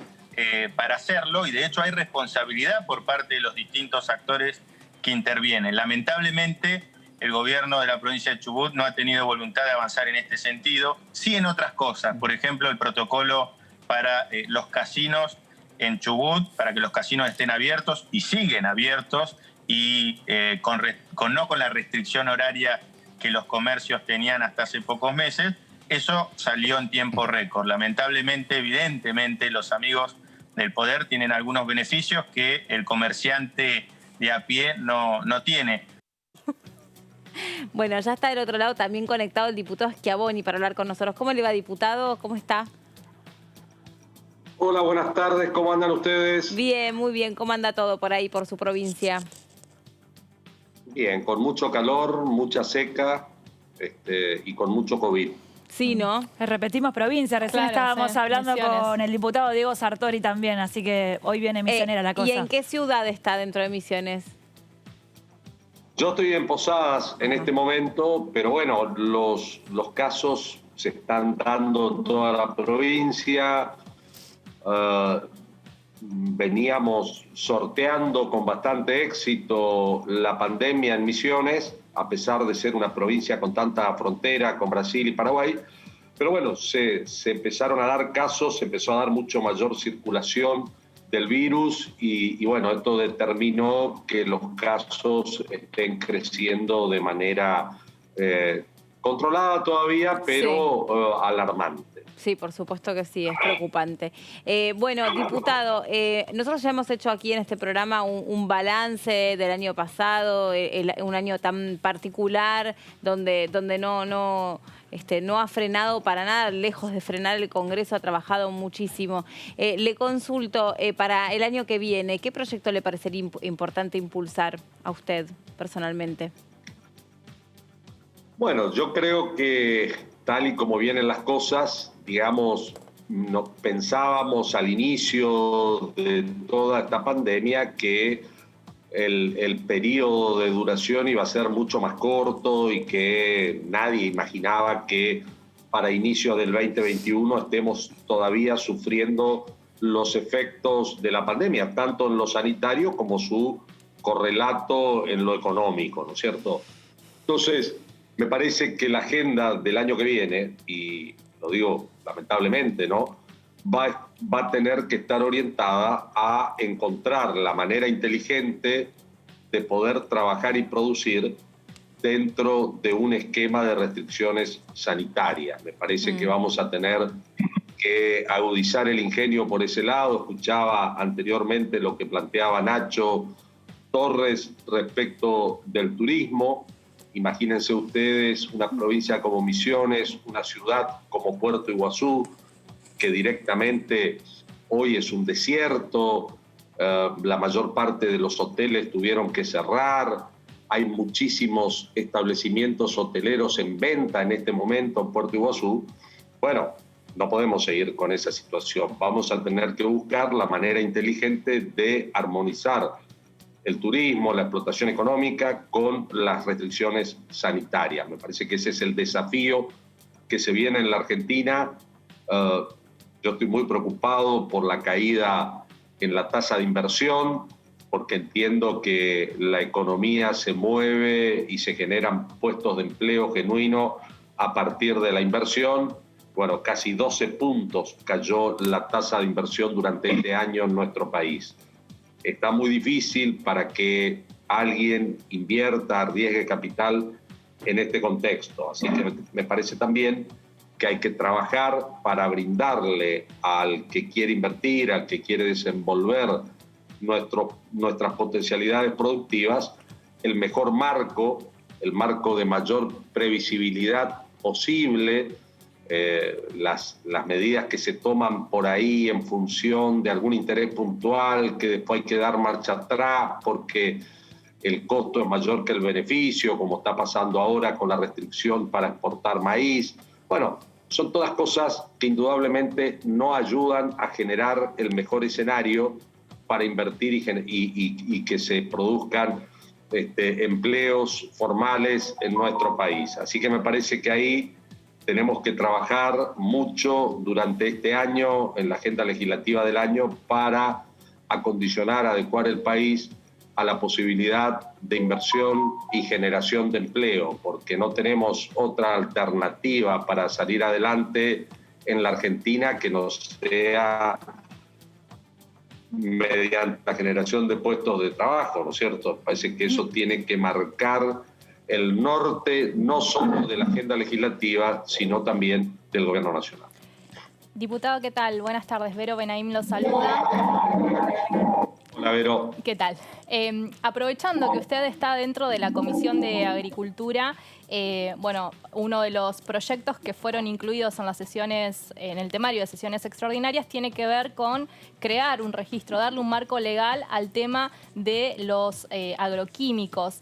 para hacerlo, y de hecho hay responsabilidad por parte de los distintos actores que intervienen. Lamentablemente el gobierno de la provincia de Chubut no ha tenido voluntad de avanzar en este sentido, sí en otras cosas. Por ejemplo, el protocolo para los casinos en Chubut, para que los casinos estén abiertos y siguen abiertos, y no con la restricción horaria que los comercios tenían hasta hace pocos meses. Eso salió en tiempo récord. Lamentablemente, evidentemente, los amigos del poder tienen algunos beneficios que el comerciante de a pie no tiene. Bueno, ya está del otro lado también conectado el diputado Schiavoni para hablar con nosotros. ¿Cómo le va, diputado? ¿Cómo está? Hola, buenas tardes. ¿Cómo andan ustedes? Bien, muy bien. ¿Cómo anda todo por ahí, por su provincia? Bien, con mucho calor, mucha seca y con mucho COVID. Sí, ¿no? Repetimos provincia, recién Claro, estábamos sí, hablando Misiones. con el diputado Diego Sartori también, así que hoy viene misionera la cosa. ¿Y en qué ciudad está dentro de Misiones? Yo estoy en Posadas en este momento, pero bueno, los casos se están dando en toda la provincia. Veníamos sorteando con bastante éxito la pandemia en Misiones, a pesar de ser una provincia con tanta frontera con Brasil y Paraguay. Pero bueno, se empezaron a dar casos, se empezó a dar mucho mayor circulación del virus y bueno, esto determinó que los casos estén creciendo de manera controlada todavía, pero alarmante. Sí, por supuesto que sí, es preocupante. Bueno, diputado, nosotros ya hemos hecho aquí en este programa un balance del año pasado, un año tan particular, donde no ha frenado para nada, lejos de frenar el Congreso, ha trabajado muchísimo. Le consulto, para el año que viene, ¿qué proyecto le parecería importante impulsar a usted personalmente? Bueno, yo creo que tal y como vienen las cosas, digamos, no pensábamos al inicio de toda esta pandemia que el periodo de duración iba a ser mucho más corto y que nadie imaginaba que para inicio del 2021 estemos todavía sufriendo los efectos de la pandemia, tanto en lo sanitario como su correlato en lo económico, ¿no es cierto? Entonces, me parece que la agenda del año que viene, y lo digo lamentablemente, ¿no?, va a tener que estar orientada a encontrar la manera inteligente de poder trabajar y producir dentro de un esquema de restricciones sanitarias. Me parece que vamos a tener que agudizar el ingenio por ese lado. Escuchaba anteriormente lo que planteaba Nacho Torres respecto del turismo. Imagínense ustedes una provincia como Misiones, una ciudad como Puerto Iguazú, que directamente hoy es un desierto, la mayor parte de los hoteles tuvieron que cerrar, hay muchísimos establecimientos hoteleros en venta en este momento en Puerto Iguazú. Bueno, no podemos seguir con esa situación, vamos a tener que buscar la manera inteligente de armonizar el turismo, la explotación económica con las restricciones sanitarias. Me parece que ese es el desafío que se viene en la Argentina. Yo estoy muy preocupado por la caída en la tasa de inversión, porque entiendo que la economía se mueve y se generan puestos de empleo genuinos a partir de la inversión. Bueno, casi 12 puntos cayó la tasa de inversión durante este año en nuestro país. Está muy difícil para que alguien invierta, arriesgue capital en este contexto. Así que me parece también que hay que trabajar para brindarle al que quiere invertir, al que quiere desenvolver nuestras potencialidades productivas, el mejor marco, el marco de mayor previsibilidad posible, las medidas que se toman por ahí en función de algún interés puntual, que después hay que dar marcha atrás porque el costo es mayor que el beneficio, como está pasando ahora con la restricción para exportar maíz. Bueno, son todas cosas que indudablemente no ayudan a generar el mejor escenario para invertir y que se produzcan empleos formales en nuestro país. Así que me parece que ahí tenemos que trabajar mucho durante este año, en la agenda legislativa del año, para acondicionar, adecuar el país a la posibilidad de inversión y generación de empleo, porque no tenemos otra alternativa para salir adelante en la Argentina que no sea mediante la generación de puestos de trabajo, ¿no es cierto? Parece que eso tiene que marcar el norte no solo de la agenda legislativa, sino también del Gobierno Nacional. Diputado, ¿qué tal? Buenas tardes. Vero Benaim lo saluda. Hola, Vero. ¿Qué tal? Aprovechando que usted está dentro de la Comisión de Agricultura, bueno, uno de los proyectos que fueron incluidos en las sesiones, en el temario de sesiones extraordinarias, tiene que ver con crear un registro, darle un marco legal al tema de los agroquímicos.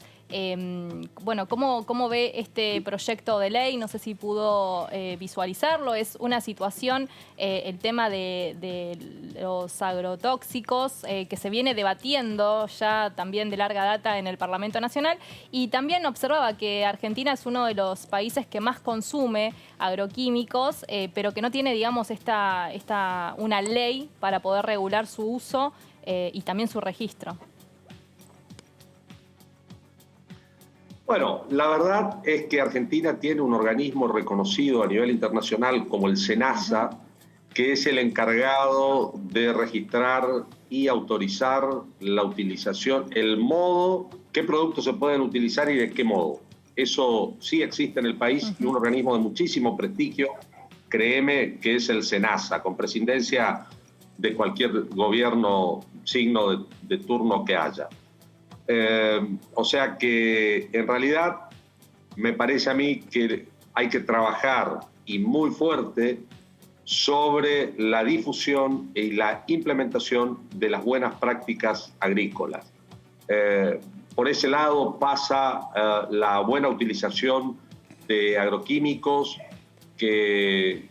Bueno, ¿cómo ve este proyecto de ley? No sé si pudo visualizarlo. Es una situación, el tema de los agrotóxicos, que se viene debatiendo ya también de larga data en el Parlamento Nacional. Y también observaba que Argentina es uno de los países que más consume agroquímicos, pero que no tiene, digamos, una ley para poder regular su uso y también su registro. Bueno, la verdad es que Argentina tiene un organismo reconocido a nivel internacional como el SENASA, que es el encargado de registrar y autorizar la utilización, el modo, qué productos se pueden utilizar y de qué modo. Eso sí existe en el país y un organismo de muchísimo prestigio, créeme que es el SENASA, con presidencia de cualquier gobierno signo de turno que haya. O sea que en realidad me parece a mí que hay que trabajar y muy fuerte sobre la difusión y la implementación de las buenas prácticas agrícolas. Por ese lado pasa la buena utilización de agroquímicos que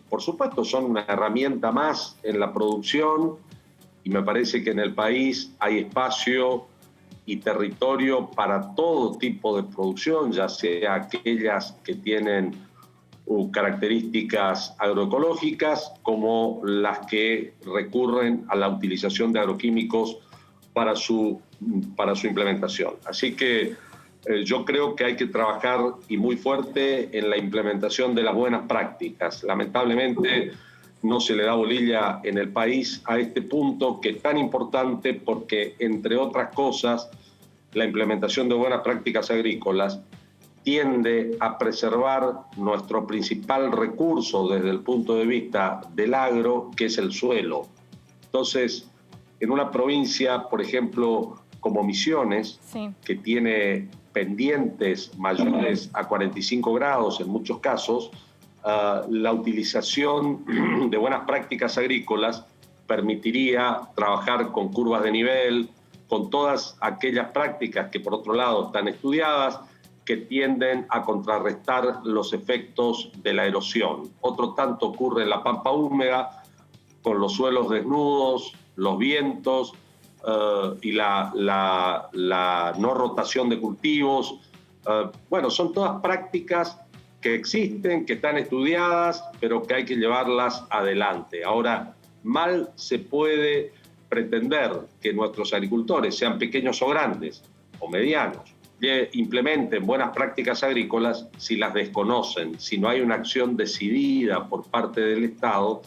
por supuesto son una herramienta más en la producción y me parece que en el país hay espacio y territorio para todo tipo de producción, ya sea aquellas que tienen características agroecológicas como las que recurren a la utilización de agroquímicos para su implementación. Así que yo creo que hay que trabajar y muy fuerte en la implementación de las buenas prácticas. Lamentablemente no se le da bolilla en el país a este punto que es tan importante porque, entre otras cosas, la implementación de buenas prácticas agrícolas tiende a preservar nuestro principal recurso desde el punto de vista del agro, que es el suelo. Entonces, en una provincia, por ejemplo, como Misiones, sí, que tiene pendientes mayores a 45 grados en muchos casos, la utilización de buenas prácticas agrícolas permitiría trabajar con curvas de nivel, con todas aquellas prácticas que por otro lado están estudiadas, que tienden a contrarrestar los efectos de la erosión. Otro tanto ocurre en la pampa húmeda, con los suelos desnudos, los vientos y la no rotación de cultivos. Bueno, son todas prácticas que existen, que están estudiadas, pero que hay que llevarlas adelante. Ahora, mal se puede pretender que nuestros agricultores, sean pequeños o grandes, o medianos, implementen buenas prácticas agrícolas si las desconocen, si no hay una acción decidida por parte del Estado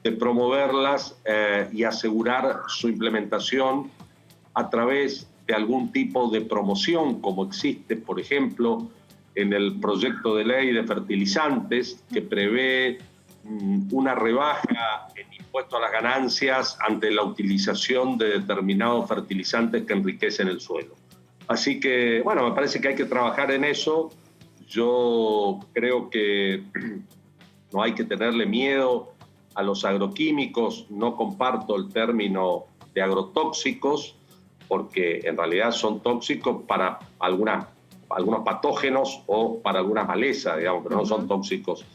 de promoverlas y asegurar su implementación a través de algún tipo de promoción, como existe, por ejemplo, en el proyecto de ley de fertilizantes, que prevé una rebaja en impuesto a las ganancias ante la utilización de determinados fertilizantes que enriquecen el suelo. Así que, bueno, me parece que hay que trabajar en eso. Yo creo que no hay que tenerle miedo a los agroquímicos. No comparto el término de agrotóxicos, porque en realidad son tóxicos para algunos patógenos o para algunas malezas, digamos, pero no son tóxicos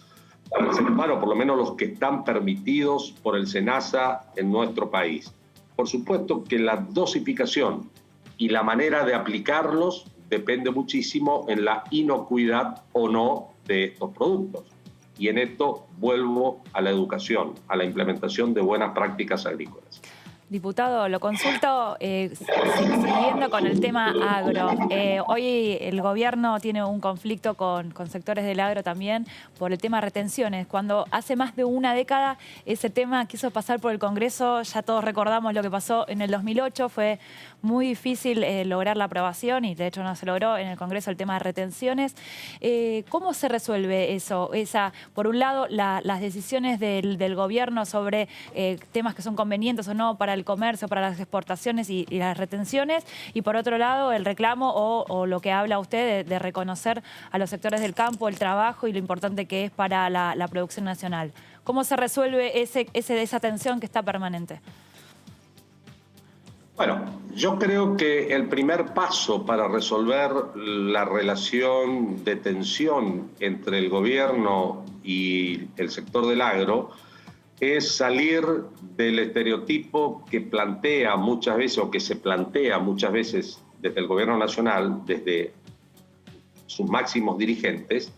para el ser humano, por lo menos los que están permitidos por el SENASA en nuestro país. Por supuesto que la dosificación y la manera de aplicarlos depende muchísimo en la inocuidad o no de estos productos. Y en esto vuelvo a la educación, a la implementación de buenas prácticas agrícolas. Diputado, lo consulto siguiendo con el tema agro. Hoy el gobierno tiene un conflicto con sectores del agro también por el tema retenciones. Cuando hace más de una década ese tema quiso pasar por el Congreso, ya todos recordamos lo que pasó en el 2008, fue muy difícil lograr la aprobación y de hecho no se logró en el Congreso el tema de retenciones. ¿Cómo se resuelve eso? Por un lado, las decisiones del gobierno sobre temas que son convenientes o no para el comercio, para las exportaciones y las retenciones, y por otro lado el reclamo o lo que habla usted de reconocer a los sectores del campo, el trabajo y lo importante que es para la producción nacional. ¿Cómo se resuelve esa tensión que está permanente? Bueno, yo creo que el primer paso para resolver la relación de tensión entre el gobierno y el sector del agro es salir del estereotipo que plantea muchas veces o que se plantea muchas veces desde el gobierno nacional, desde sus máximos dirigentes,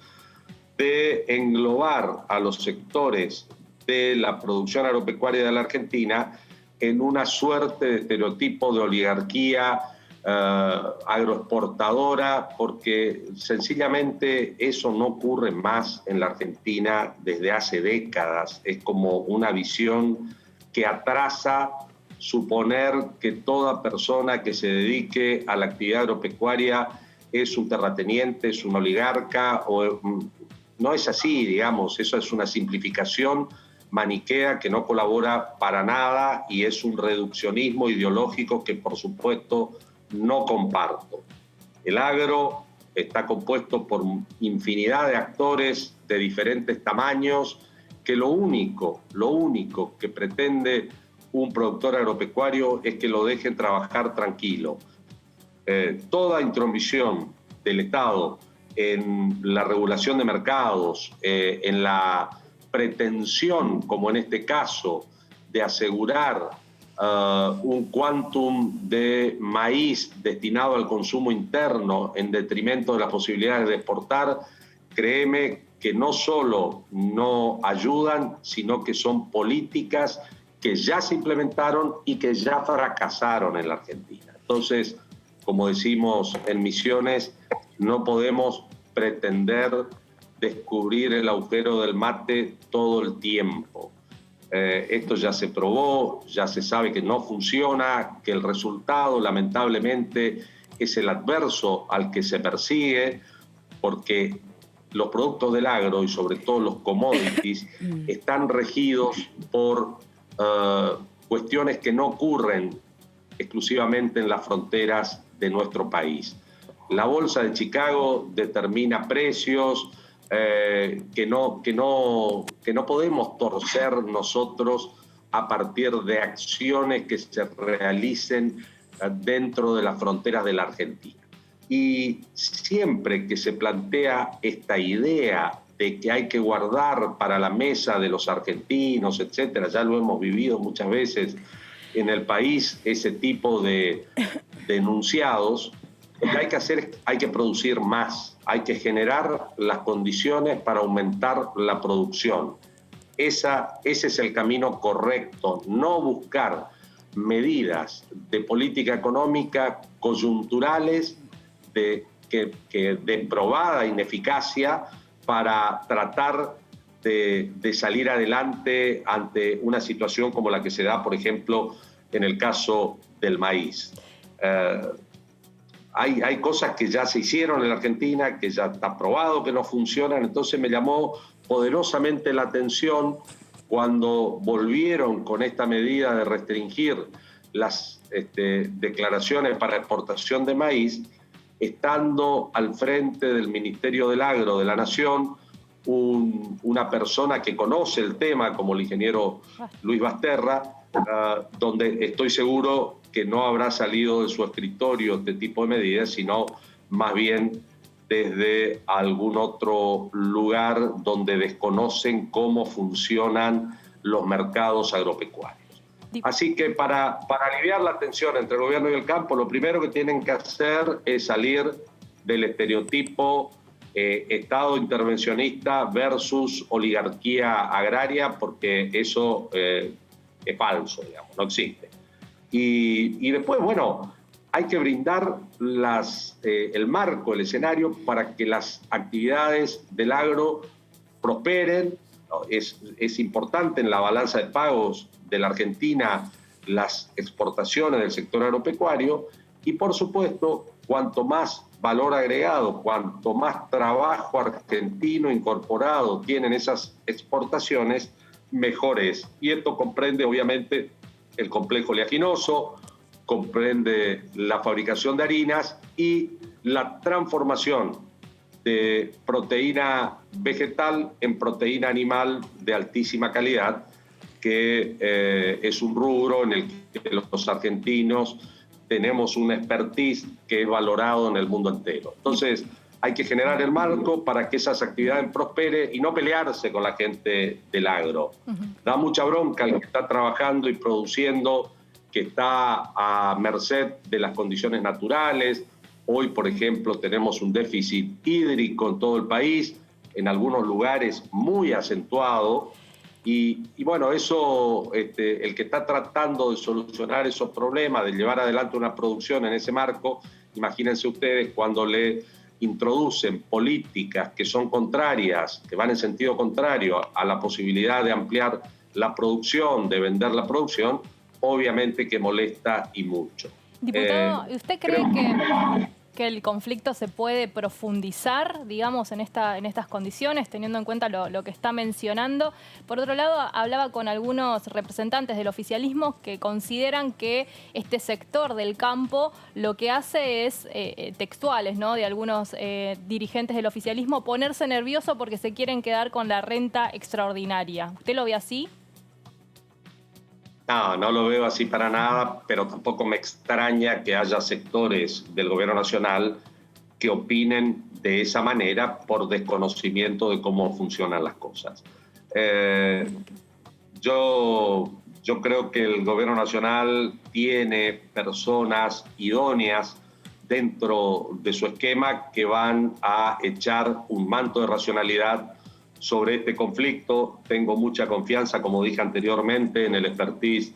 de englobar a los sectores de la producción agropecuaria de la Argentina en una suerte de estereotipo de oligarquía agroexportadora, porque sencillamente eso no ocurre más en la Argentina desde hace décadas. Es como una visión que atrasa suponer que toda persona que se dedique a la actividad agropecuaria es un terrateniente, es un oligarca, no es así, digamos, eso es una simplificación maniquea que no colabora para nada y es un reduccionismo ideológico que por supuesto no comparto. El agro está compuesto por infinidad de actores de diferentes tamaños que lo único que pretende un productor agropecuario es que lo dejen trabajar tranquilo. Toda intromisión del Estado en la regulación de mercados, en la pretensión, como en este caso, de asegurar un quantum de maíz destinado al consumo interno en detrimento de las posibilidades de exportar, créeme que no solo no ayudan, sino que son políticas que ya se implementaron y que ya fracasaron en la Argentina. Entonces, como decimos en Misiones, no podemos pretender descubrir el agujero del mate todo el tiempo. Esto ya se probó, ya se sabe que no funciona, que el resultado lamentablemente es el adverso al que se persigue, porque los productos del agro y sobre todo los commodities están regidos por cuestiones que no ocurren exclusivamente en las fronteras de nuestro país. La Bolsa de Chicago determina precios que no podemos torcer nosotros a partir de acciones que se realicen dentro de las fronteras de la Argentina. Y siempre que se plantea esta idea de que hay que guardar para la mesa de los argentinos, etcétera, ya lo hemos vivido muchas veces en el país, ese tipo de enunciados, lo que hay que hacer es hay que producir más, hay que generar las condiciones para aumentar la producción. Ese es el camino correcto, no buscar medidas de política económica coyunturales de probada ineficacia para tratar de salir adelante ante una situación como la que se da, por ejemplo, en el caso del maíz. Hay cosas que ya se hicieron en la Argentina, que ya está probado que no funcionan, entonces me llamó poderosamente la atención cuando volvieron con esta medida de restringir las declaraciones para exportación de maíz, estando al frente del Ministerio del Agro de la Nación una persona que conoce el tema, como el ingeniero Luis Basterra, donde estoy seguro que no habrá salido de su escritorio este tipo de medidas, sino más bien desde algún otro lugar donde desconocen cómo funcionan los mercados agropecuarios. Así que para aliviar la tensión entre el gobierno y el campo, lo primero que tienen que hacer es salir del estereotipo Estado intervencionista versus oligarquía agraria, porque eso es falso, digamos, no existe. Y después, bueno, hay que brindar el marco, el escenario para que las actividades del agro prosperen. Es importante en la balanza de pagos de la Argentina las exportaciones del sector agropecuario y, por supuesto, cuanto más valor agregado, cuanto más trabajo argentino incorporado tienen esas exportaciones, mejor es. Y esto comprende, obviamente, el complejo oleaginoso, comprende la fabricación de harinas y la transformación de proteína vegetal en proteína animal de altísima calidad, que es un rubro en el que los argentinos tenemos un expertise que es valorado en el mundo entero. Entonces, hay que generar el marco para que esas actividades prosperen y no pelearse con la gente del agro. Da mucha bronca el que está trabajando y produciendo, que está a merced de las condiciones naturales. Hoy, por ejemplo, tenemos un déficit hídrico en todo el país, en algunos lugares muy acentuado. Y bueno, eso, el que está tratando de solucionar esos problemas, de llevar adelante una producción en ese marco, imagínense ustedes cuando le introducen políticas que son contrarias, que van en sentido contrario a la posibilidad de ampliar la producción, de vender la producción, obviamente que molesta y mucho. Diputado, ¿usted cree que el conflicto se puede profundizar, digamos, en estas condiciones, teniendo en cuenta lo que está mencionando? Por otro lado, hablaba con algunos representantes del oficialismo que consideran que este sector del campo lo que hace es, textuales, ¿no?, de algunos dirigentes del oficialismo, ponerse nervioso porque se quieren quedar con la renta extraordinaria. ¿Usted lo ve así? No lo veo así para nada, pero tampoco me extraña que haya sectores del gobierno nacional que opinen de esa manera por desconocimiento de cómo funcionan las cosas. Yo creo que el gobierno nacional tiene personas idóneas dentro de su esquema que van a echar un manto de racionalidad sobre este conflicto. Tengo mucha confianza, como dije anteriormente, en el expertise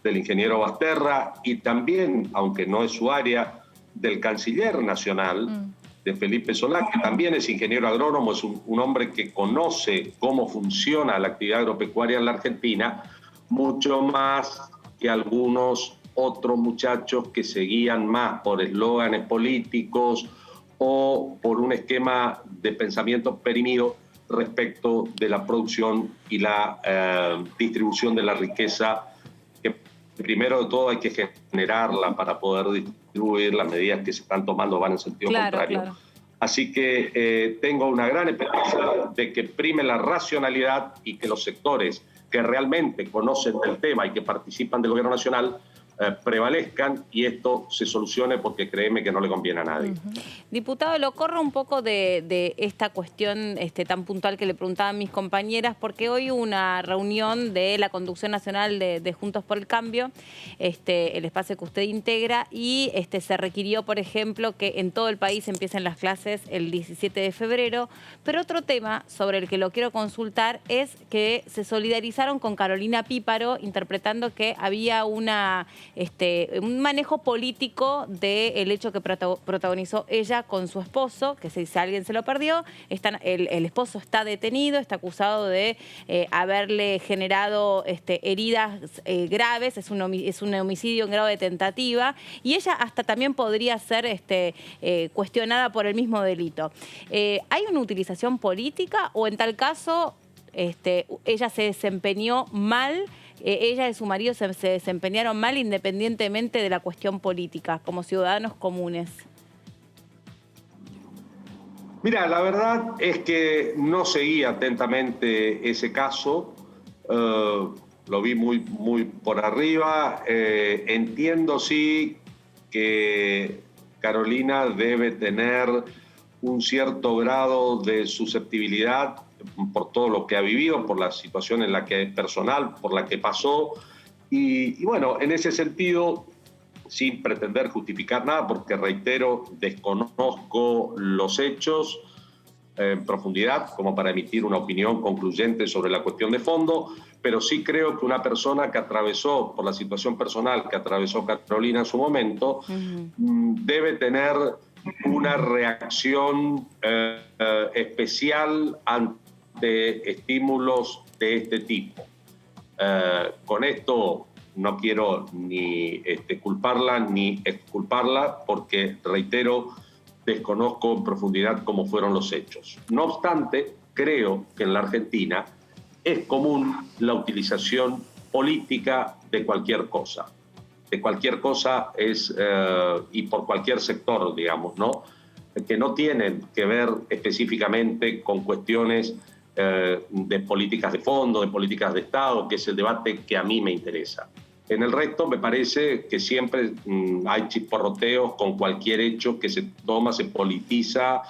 del ingeniero Basterra y también, aunque no es su área, del canciller nacional, de Felipe Solá, que también es ingeniero agrónomo, es un hombre que conoce cómo funciona la actividad agropecuaria en la Argentina, mucho más que algunos otros muchachos que se guían más por eslóganes políticos o por un esquema de pensamiento perimido respecto de la producción y la distribución de la riqueza, que primero de todo hay que generarla para poder distribuir. Las medidas que se están tomando van en sentido contrario. Claro. Así que tengo una gran esperanza de que prime la racionalidad y que los sectores que realmente conocen del tema y que participan del gobierno nacional prevalezcan y esto se solucione, porque créeme que no le conviene a nadie. Diputado, lo corro un poco de esta cuestión tan puntual que le preguntaban mis compañeras, porque hoy hubo una reunión de la conducción nacional de Juntos por el Cambio, el espacio que usted integra, y se requirió, por ejemplo, que en todo el país empiecen las clases el 17 de febrero. Pero otro tema sobre el que lo quiero consultar es que se solidarizaron con Carolina Píparo, interpretando que había un manejo político del hecho que protagonizó ella con su esposo, que si alguien se lo perdió, el esposo está detenido, está acusado de haberle generado heridas graves, es un homicidio en grado de tentativa, y ella hasta también podría ser cuestionada por el mismo delito. ¿Hay una utilización política o en tal caso ella se desempeñó mal? Ella y su marido se desempeñaron mal independientemente de la cuestión política, como ciudadanos comunes. Mira, la verdad es que no seguí atentamente ese caso. Lo vi muy por arriba. Entiendo sí que Carolina debe tener un cierto grado de susceptibilidad por todo lo que ha vivido, por la situación en la que personal, por la que pasó. Y bueno, en ese sentido, sin pretender justificar nada, porque reitero, desconozco los hechos en profundidad como para emitir una opinión concluyente sobre la cuestión de fondo, pero sí creo que una persona que atravesó por la situación personal que atravesó Carolina en su momento, debe tener una reacción especial ante estímulos de este tipo. Con esto no quiero ni culparla ni exculparla, porque, reitero, desconozco en profundidad cómo fueron los hechos. No obstante, creo que en la Argentina es común la utilización política de cualquier cosa. De cualquier cosa y por cualquier sector, digamos, ¿no? Que no tienen que ver específicamente con cuestiones de políticas de fondo, de políticas de Estado, que es el debate que a mí me interesa. En el resto me parece que siempre hay chisporroteos con cualquier hecho que se toma, se politiza,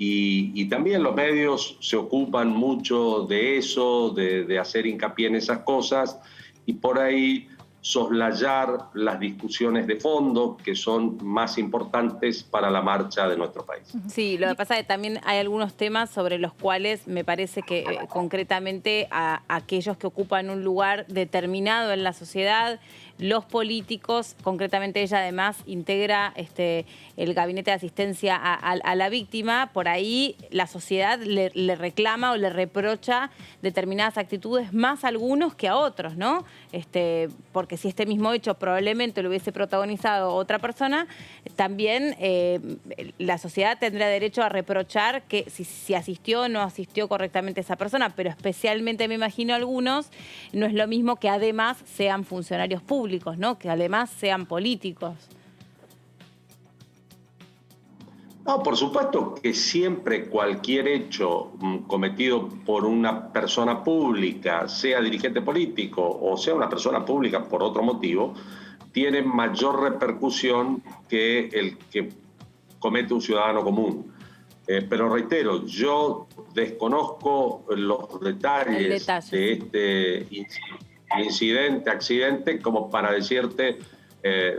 y también los medios se ocupan mucho de eso, de hacer hincapié en esas cosas, y por ahí soslayar las discusiones de fondo que son más importantes para la marcha de nuestro país. Sí, lo que pasa es que también hay algunos temas sobre los cuales me parece que concretamente a aquellos que ocupan un lugar determinado en la sociedad, los políticos, concretamente ella además integra el gabinete de asistencia a la víctima, por ahí la sociedad le reclama o le reprocha determinadas actitudes, más a algunos que a otros, ¿no? Porque si este mismo hecho probablemente lo hubiese protagonizado otra persona, también la sociedad tendrá derecho a reprochar que si asistió o no asistió correctamente esa persona, pero especialmente me imagino algunos, no es lo mismo que además sean funcionarios públicos, ¿no? Que además sean políticos. No, por supuesto que siempre cualquier hecho cometido por una persona pública, sea dirigente político o sea una persona pública por otro motivo, tiene mayor repercusión que el que comete un ciudadano común. Pero reitero, yo desconozco los detalles de este accidente, como para decirte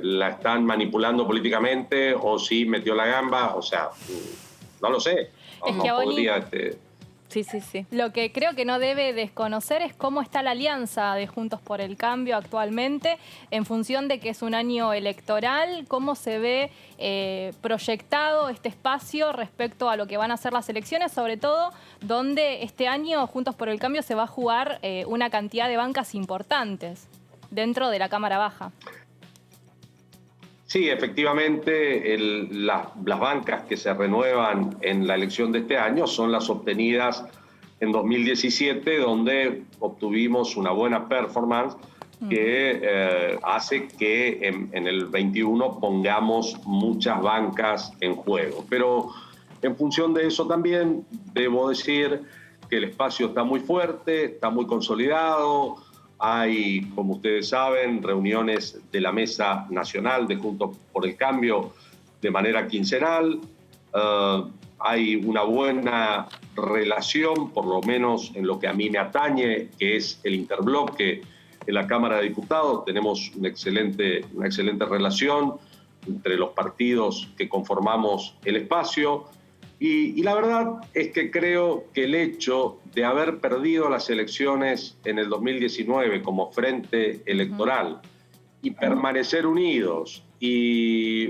la están manipulando políticamente o si metió la gamba, o sea, no lo sé. No podría, Sí. Lo que creo que no debe desconocer es cómo está la alianza de Juntos por el Cambio actualmente, en función de que es un año electoral, cómo se ve proyectado este espacio respecto a lo que van a ser las elecciones, sobre todo donde este año Juntos por el Cambio se va a jugar una cantidad de bancas importantes dentro de la Cámara Baja. Sí, efectivamente, las bancas que se renuevan en la elección de este año son las obtenidas en 2017, donde obtuvimos una buena performance que hace que en el 21 pongamos muchas bancas en juego. Pero en función de eso también debo decir que el espacio está muy fuerte, está muy consolidado. Hay, como ustedes saben, reuniones de la Mesa Nacional de Juntos por el Cambio de manera quincenal. Hay una buena relación, por lo menos en lo que a mí me atañe, que es el interbloque en la Cámara de Diputados. Tenemos una excelente relación entre los partidos que conformamos el espacio. Y la verdad es que creo que el hecho de haber perdido las elecciones en el 2019 como frente electoral y permanecer unidos y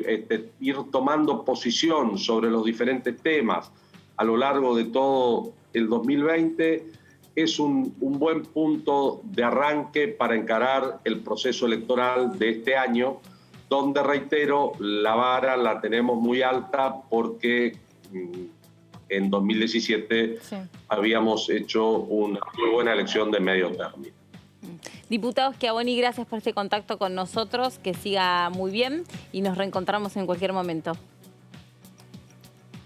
ir tomando posición sobre los diferentes temas a lo largo de todo el 2020 es un buen punto de arranque para encarar el proceso electoral de este año, donde, reitero, la vara la tenemos muy alta porque en 2017 habíamos hecho una muy buena elección de medio término. Diputado Schiavoni, gracias por este contacto con nosotros, que siga muy bien y nos reencontramos en cualquier momento.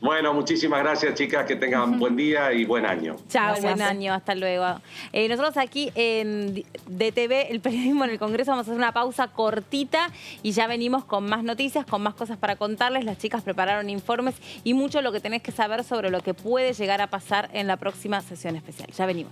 Bueno, muchísimas gracias, chicas. Que tengan buen día y buen año. Chao, buen año, hasta luego. Nosotros aquí en DTV, el periodismo en el Congreso, vamos a hacer una pausa cortita y ya venimos con más noticias, con más cosas para contarles. Las chicas prepararon informes y mucho lo que tenés que saber sobre lo que puede llegar a pasar en la próxima sesión especial. Ya venimos.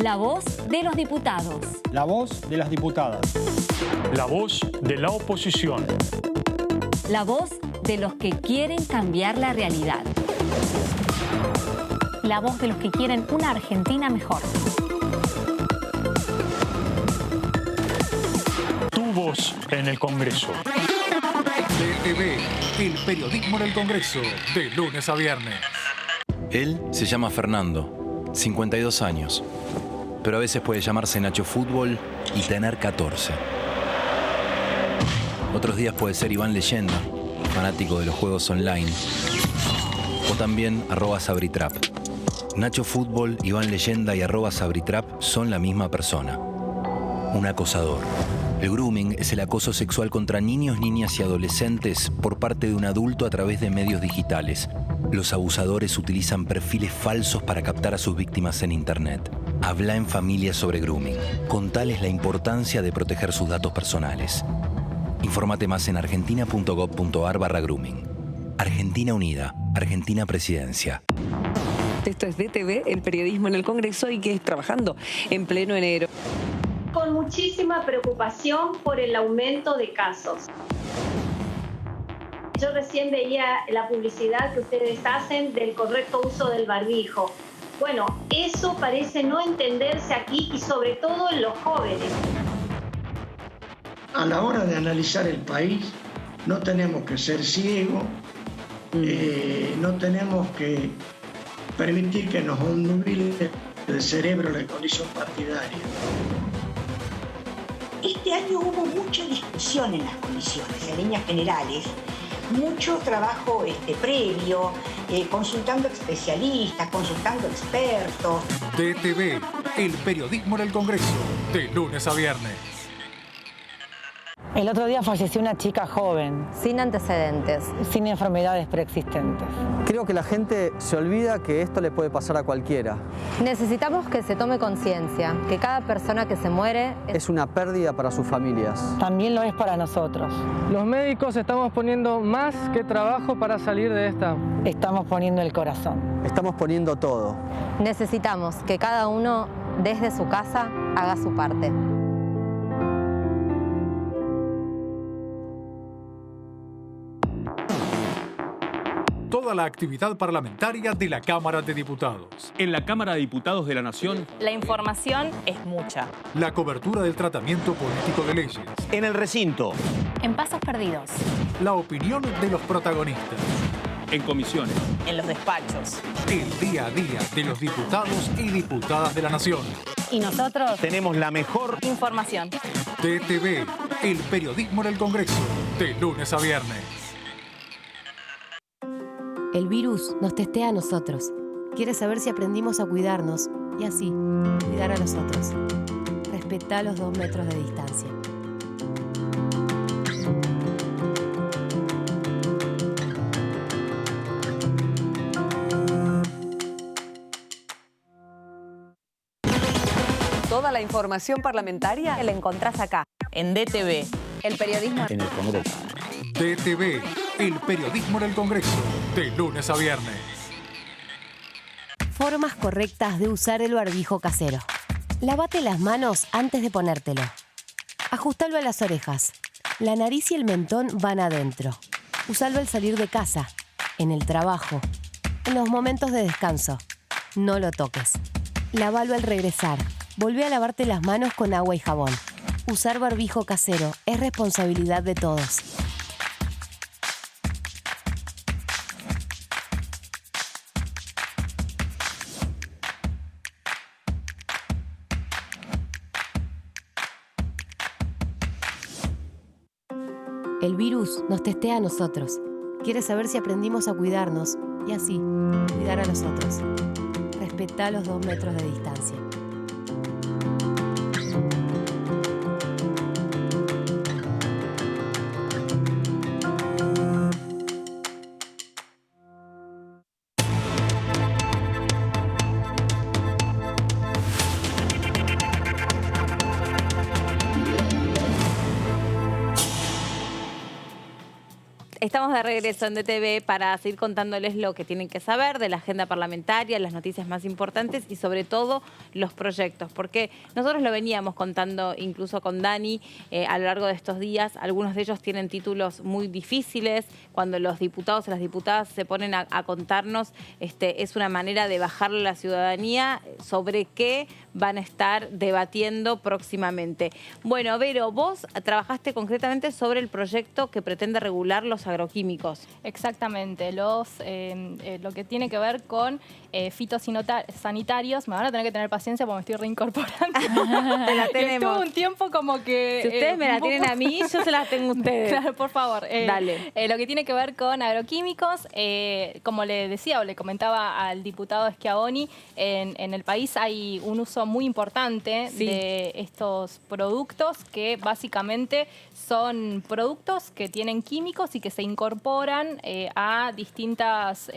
La voz de los diputados. La voz de las diputadas. La voz de la oposición. La voz de los que quieren cambiar la realidad. La voz de los que quieren una Argentina mejor. Tu voz en el Congreso. DTV, el periodismo en el Congreso, de lunes a viernes. Él se llama Fernando, 52 años, pero a veces puede llamarse Nacho Fútbol y tener 14. Otros días puede ser Iván Leyenda, fanático de los juegos online, o también @Sabritrap. Nacho Fútbol, Iván Leyenda y @Sabritrap son la misma persona, un acosador. El grooming es el acoso sexual contra niños, niñas y adolescentes por parte de un adulto a través de medios digitales. Los abusadores utilizan perfiles falsos para captar a sus víctimas en Internet. Habla en familia sobre grooming. Contales la importancia de proteger sus datos personales. Infórmate más en argentina.gov.ar/grooming. Argentina Unida. Argentina Presidencia. Esto es DTV, el periodismo en el Congreso, y que es trabajando en pleno enero. Con muchísima preocupación por el aumento de casos. Yo recién veía la publicidad que ustedes hacen del correcto uso del barbijo. Bueno, eso parece no entenderse aquí y sobre todo en los jóvenes. A la hora de analizar el país, no tenemos que ser ciegos, no tenemos que permitir que nos ondule el cerebro la condición partidaria. Este año hubo mucha discusión en las comisiones, en líneas generales, mucho trabajo previo, consultando especialistas, consultando expertos. DTV, el periodismo en el Congreso, de lunes a viernes. El otro día falleció una chica joven. Sin antecedentes. Sin enfermedades preexistentes. Creo que la gente se olvida que esto le puede pasar a cualquiera. Necesitamos que se tome conciencia, que cada persona que se muere es una pérdida para sus familias. También lo es para nosotros. Los médicos estamos poniendo más que trabajo para salir de esta. Estamos poniendo el corazón. Estamos poniendo todo. Necesitamos que cada uno, desde su casa, haga su parte. Toda la actividad parlamentaria de la Cámara de Diputados. En la Cámara de Diputados de la Nación, la información es mucha. La cobertura del tratamiento político de leyes. En el recinto. En pasos perdidos. La opinión de los protagonistas. En comisiones. En los despachos. El día a día de los diputados y diputadas de la Nación. Y nosotros tenemos la mejor información. DTV, el periodismo en el Congreso, de lunes a viernes. El virus nos testea a nosotros. Quiere saber si aprendimos a cuidarnos y así cuidar a los otros. Respetá los 2 metros de distancia. Toda la información parlamentaria la encontrás acá, en DTV, el periodismo en el Congreso. DTV, el periodismo en el Congreso, de lunes a viernes. Formas correctas de usar el barbijo casero. Lávate las manos antes de ponértelo. Ajustalo a las orejas. La nariz y el mentón van adentro. Usalo al salir de casa, en el trabajo, en los momentos de descanso. No lo toques. Lávalo al regresar. Volvé a lavarte las manos con agua y jabón. Usar barbijo casero es responsabilidad de todos. El virus nos testea a nosotros. Quiere saber si aprendimos a cuidarnos y así cuidar a los otros. Respetá los 2 metros de distancia. Estamos de regreso en DTV para seguir contándoles lo que tienen que saber de la agenda parlamentaria, las noticias más importantes y sobre todo los proyectos, porque nosotros lo veníamos contando incluso con Dani a lo largo de estos días. Algunos de ellos tienen títulos muy difíciles. Cuando los diputados y las diputadas se ponen a contarnos, es una manera de bajarle a la ciudadanía sobre qué van a estar debatiendo próximamente. Bueno, Vero, vos trabajaste concretamente sobre el proyecto que pretende regular los agroquímicos. Exactamente, lo que tiene que ver con fitosanitarios. Me van a tener que tener paciencia porque me estoy reincorporando. Te la tenemos. Estuvo un tiempo como que... Si ustedes me la tienen a mí, yo se las tengo a ustedes. Claro, por favor. Dale. Lo que tiene que ver con agroquímicos, como le decía o le comentaba al diputado Schiavoni, en el país hay un uso muy importante de estos productos que básicamente son productos que tienen químicos y que se incorporan a distintos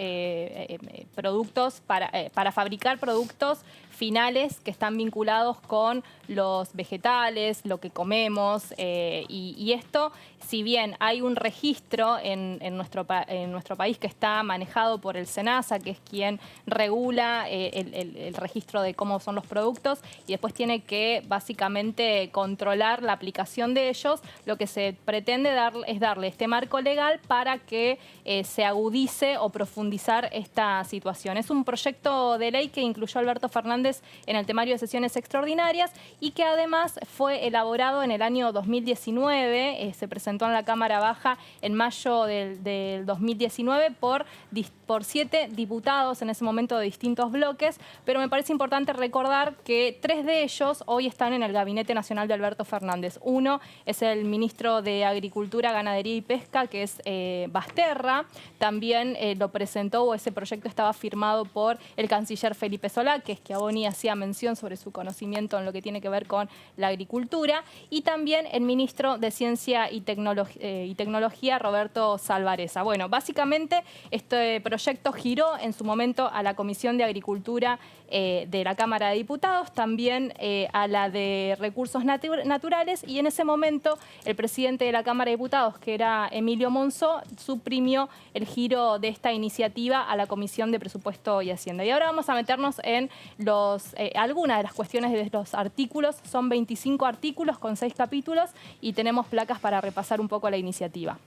productos para fabricar productos finales que están vinculados con los vegetales, lo que comemos, y esto, si bien hay un registro en nuestro país que está manejado por el SENASA, que es quien regula el registro de cómo son los productos, y después tiene que básicamente controlar la aplicación de ellos, lo que se pretende es darle este marco legal para que se agudice o profundizar esta situación. Es un proyecto de ley que incluyó Alberto Fernández en el temario de sesiones extraordinarias y que además fue elaborado en el año 2019, se presentó en la Cámara Baja en mayo del 2019 por 7 diputados en ese momento de distintos bloques, pero me parece importante recordar que 3 de ellos hoy están en el Gabinete Nacional de Alberto Fernández. Uno es el ministro de Agricultura, Ganadería y Pesca, que es Basterra. También lo presentó, o ese proyecto estaba firmado por el canciller Felipe Solá, que Schiavoni hacía mención sobre su conocimiento en lo que tiene que ver con la agricultura, y también el ministro de Ciencia y Tecnología, Roberto Salvareza. Bueno, básicamente este proyecto giró en su momento a la Comisión de Agricultura de la Cámara de Diputados, también a la de Recursos Naturales, y en ese momento el presidente de la Cámara de Diputados, que era Emilio Monzó, suprimió el giro de esta iniciativa a la Comisión de Presupuesto y Hacienda. Y ahora vamos a meternos en algunas de las cuestiones de los artículos. Son 25 artículos con 6 capítulos y tenemos placas para repasar un poco la iniciativa.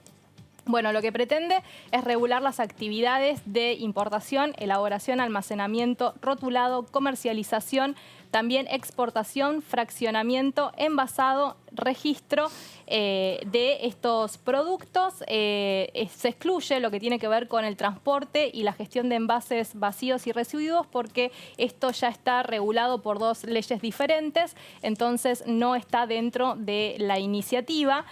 Bueno, lo que pretende es regular las actividades de importación, elaboración, almacenamiento, rotulado, comercialización, también exportación, fraccionamiento, envasado, registro de estos productos. Se excluye lo que tiene que ver con el transporte y la gestión de envases vacíos y residuos, porque esto ya está regulado por 2 leyes diferentes, entonces no está dentro de la iniciativa.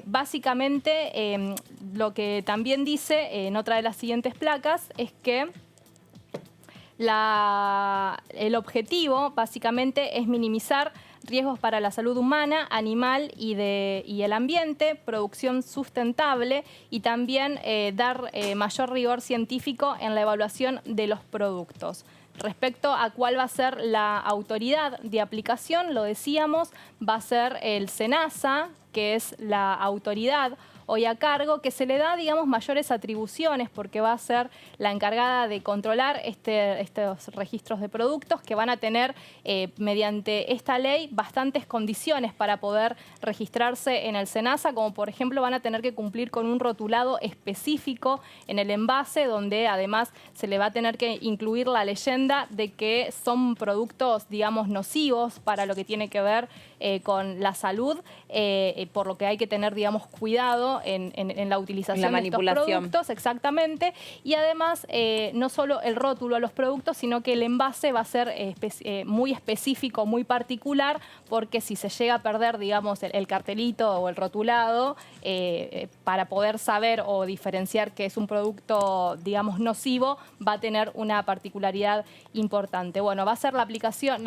Básicamente, lo que también dice en otra de las siguientes placas es que el objetivo básicamente es minimizar riesgos para la salud humana, animal y el ambiente, producción sustentable y también dar mayor rigor científico en la evaluación de los productos. Respecto a cuál va a ser la autoridad de aplicación, lo decíamos, va a ser el SENASA, que es la autoridad hoy a cargo, que se le da, digamos, mayores atribuciones porque va a ser la encargada de controlar estos registros de productos, que van a tener, mediante esta ley, bastantes condiciones para poder registrarse en el SENASA, como por ejemplo van a tener que cumplir con un rotulado específico en el envase, donde además se le va a tener que incluir la leyenda de que son productos, digamos, nocivos para lo que tiene que ver con la salud, por lo que hay que tener, digamos, cuidado cuidado en la utilización La de estos manipulación. productos, exactamente, y además no solo el rótulo a los productos, sino que el envase va a ser muy específico, muy particular, porque si se llega a perder, digamos, el cartelito o el rotulado, para poder saber o diferenciar que es un producto, digamos, nocivo, va a tener una particularidad importante. Bueno, va a ser la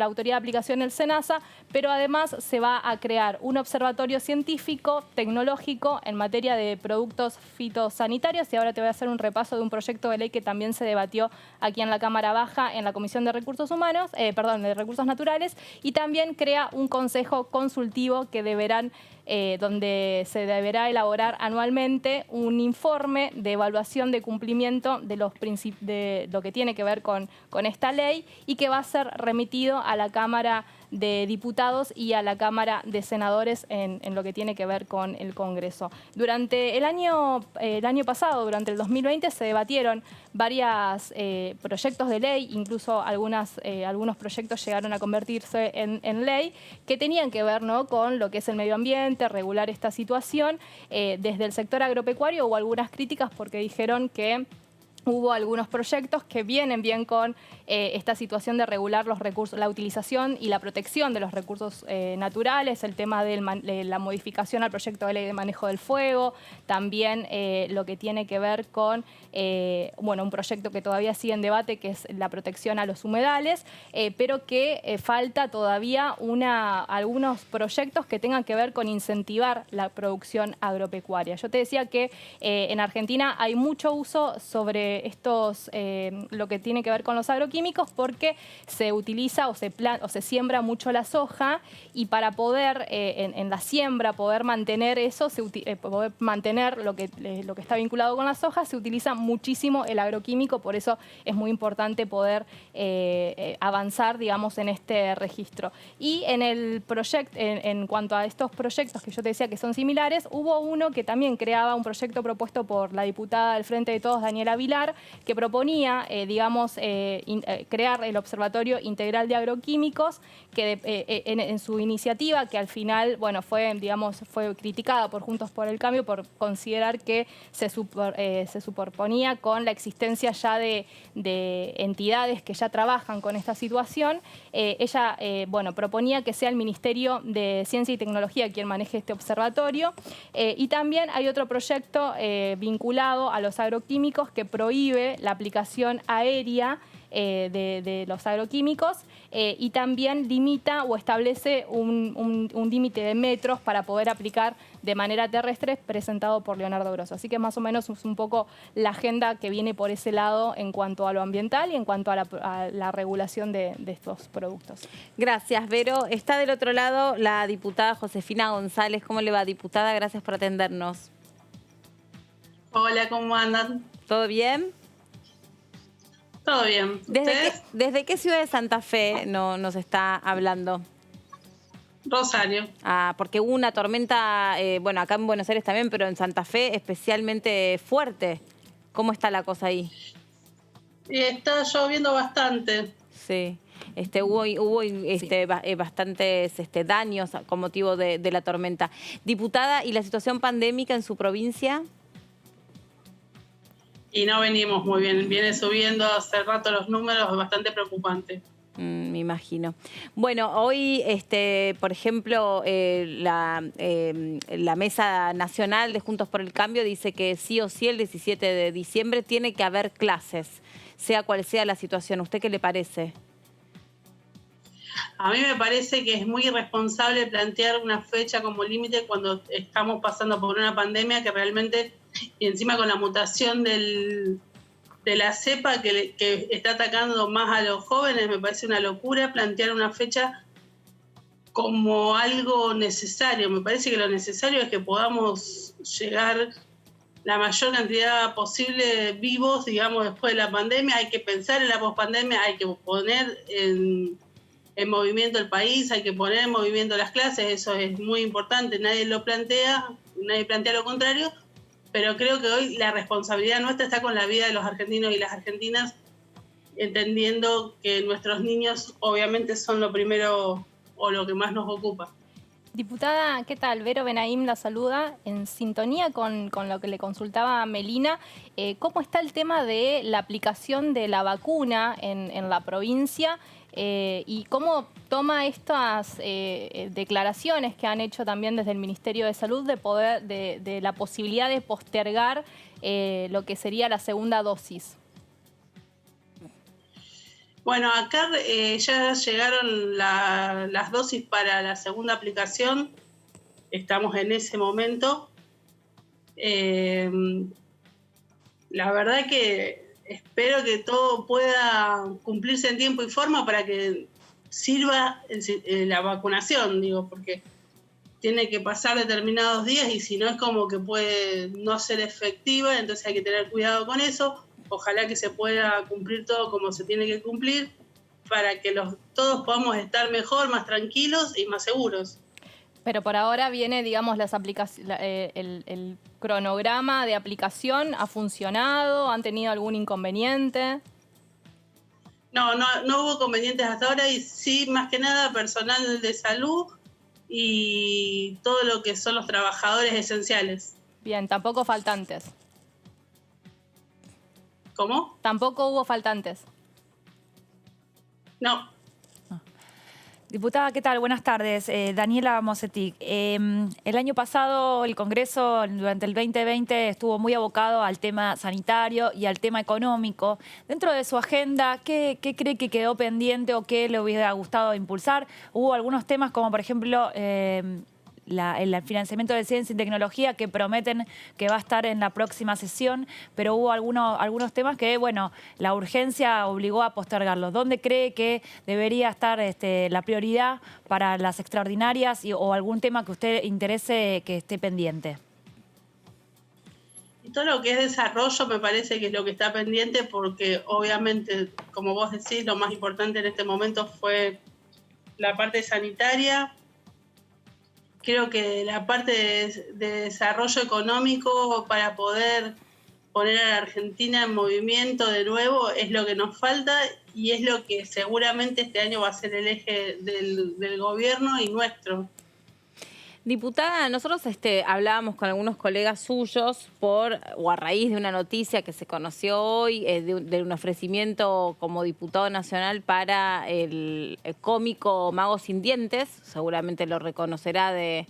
autoridad de aplicación el SENASA, pero además se va a crear un observatorio científico, tecnológico, en materia de productos fitosanitarios, y ahora te voy a hacer un repaso de un proyecto de ley que también se debatió aquí en la Cámara Baja, en la Comisión de Recursos Humanos, de Recursos Naturales, y también crea un consejo consultivo que donde se deberá elaborar anualmente un informe de evaluación de cumplimiento de lo que tiene que ver con esta ley, y que va a ser remitido a la Cámara de Diputados y a la Cámara de Senadores en lo que tiene que ver con el Congreso. Durante el año pasado, durante el 2020, se debatieron varios proyectos de ley, incluso algunos proyectos llegaron a convertirse en ley, que tenían que ver, ¿no?, con lo que es el medio ambiente, regular esta situación. Desde el sector agropecuario hubo algunas críticas porque dijeron que hubo algunos proyectos que vienen bien con esta situación de regular los recursos, la utilización y la protección de los recursos naturales, el tema de la modificación al proyecto de ley de manejo del fuego, también lo que tiene que ver con un proyecto que todavía sigue en debate, que es la protección a los humedales, pero que falta todavía algunos proyectos que tengan que ver con incentivar la producción agropecuaria. Yo te decía que en Argentina hay mucho uso sobre lo que tiene que ver con los agroquímicos, porque se utiliza o se siembra mucho la soja, y para poder en la siembra poder mantener eso, poder mantener lo que está vinculado con la soja, se utiliza muchísimo el agroquímico. Por eso es muy importante poder avanzar, digamos, en este registro. Y en cuanto a estos proyectos que yo te decía que son similares, hubo uno que también creaba un proyecto propuesto por la diputada del Frente de Todos, Daniela Vilar, que proponía, crear el Observatorio Integral de Agroquímicos, que en su iniciativa, que al final, fue criticada por Juntos por el Cambio por considerar que se superponía con la existencia ya de entidades que ya trabajan con esta situación. Ella proponía que sea el Ministerio de Ciencia y Tecnología quien maneje este observatorio, y también hay otro proyecto vinculado a los agroquímicos que prohíbe la aplicación aérea de los agroquímicos, y también limita o establece un límite de metros para poder aplicar de manera terrestre, presentado por Leonardo Grosso. Así que más o menos es un poco la agenda que viene por ese lado en cuanto a lo ambiental y en cuanto a la regulación de estos productos. Gracias, Vero. Está del otro lado la diputada Josefina González. ¿Cómo le va, diputada? Gracias por atendernos. Hola, ¿cómo andan? ¿Todo bien? Todo bien. ¿Desde qué ciudad de Santa Fe nos está hablando? Rosario. Porque hubo una tormenta, acá en Buenos Aires también, pero en Santa Fe especialmente fuerte. ¿Cómo está la cosa ahí? Y está lloviendo bastante. Sí. Hubo bastantes daños con motivo de la tormenta. Diputada, ¿y la situación pandémica en su provincia? Y no venimos muy bien. Viene subiendo hace rato los números, es bastante preocupante. Me imagino. Bueno, hoy, por ejemplo, la Mesa Nacional de Juntos por el Cambio dice que sí o sí el 17 de diciembre tiene que haber clases, sea cual sea la situación. ¿Usted qué le parece? A mí me parece que es muy irresponsable plantear una fecha como límite cuando estamos pasando por una pandemia que realmente, y encima con la mutación de la cepa que está atacando más a los jóvenes, me parece una locura plantear una fecha como algo necesario. Me parece que lo necesario es que podamos llegar la mayor cantidad posible vivos, digamos, después de la pandemia. Hay que pensar en la pospandemia, hay que poner en movimiento el país, hay que poner en movimiento las clases, eso es muy importante, nadie plantea lo contrario, pero creo que hoy la responsabilidad nuestra está con la vida de los argentinos y las argentinas, entendiendo que nuestros niños obviamente son lo primero o lo que más nos ocupa. Diputada, ¿qué tal? Vero Benaim la saluda. En sintonía con lo que le consultaba a Melina, ¿cómo está el tema de la aplicación de la vacuna en la provincia? Y cómo toma estas declaraciones que han hecho también desde el Ministerio de Salud de la posibilidad de postergar lo que sería la segunda dosis. Bueno, acá ya llegaron las dosis para la segunda aplicación. Estamos en ese momento. La verdad que espero que todo pueda cumplirse en tiempo y forma para que sirva la vacunación, digo, porque tiene que pasar determinados días y si no es como que puede no ser efectiva, entonces hay que tener cuidado con eso. Ojalá que se pueda cumplir todo como se tiene que cumplir para que todos podamos estar mejor, más tranquilos y más seguros. Pero por ahora viene, digamos, el cronograma de aplicación, ¿ha funcionado? ¿Han tenido algún inconveniente? No hubo inconvenientes hasta ahora y sí, más que nada, personal de salud y todo lo que son los trabajadores esenciales. Bien, tampoco faltantes. ¿Cómo? Tampoco hubo faltantes. No. Diputada, ¿qué tal? Buenas tardes. Daniela Mosetic. El año pasado el Congreso, durante el 2020, estuvo muy abocado al tema sanitario y al tema económico. Dentro de su agenda, ¿qué cree que quedó pendiente o qué le hubiera gustado impulsar? Hubo algunos temas como, por ejemplo, el financiamiento de ciencia y tecnología que prometen que va a estar en la próxima sesión, pero hubo algunos temas que, bueno, la urgencia obligó a postergarlos. ¿Dónde cree que debería estar la prioridad para las extraordinarias o algún tema que a usted interese que esté pendiente? Y todo lo que es desarrollo me parece que es lo que está pendiente porque obviamente, como vos decís, lo más importante en este momento fue la parte sanitaria. Creo que la parte de desarrollo económico para poder poner a la Argentina en movimiento de nuevo es lo que nos falta y es lo que seguramente este año va a ser el eje del gobierno y nuestro. Diputada, nosotros hablábamos con algunos colegas suyos o a raíz de una noticia que se conoció hoy de un ofrecimiento como diputado nacional para el cómico Mago Sin Dientes, seguramente lo reconocerá de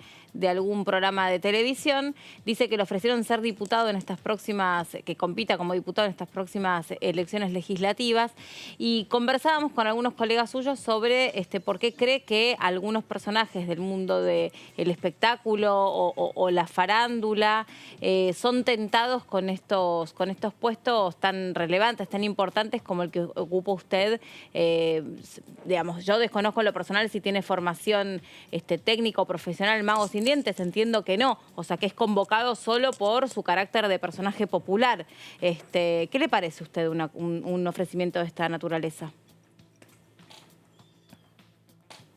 algún programa de televisión. Dice que le ofrecieron ser diputado en estas próximas, que compita como diputado en estas próximas elecciones legislativas, y conversábamos con algunos colegas suyos sobre por qué cree que algunos personajes del mundo del espectáculo o la farándula son tentados con estos puestos tan relevantes, tan importantes como el que ocupa usted. Digamos, yo desconozco en lo personal si tiene formación técnico o profesional Mago Sin Dientes, entiendo que no, o sea que es convocado solo por su carácter de personaje popular. ¿Qué le parece a usted un ofrecimiento de esta naturaleza?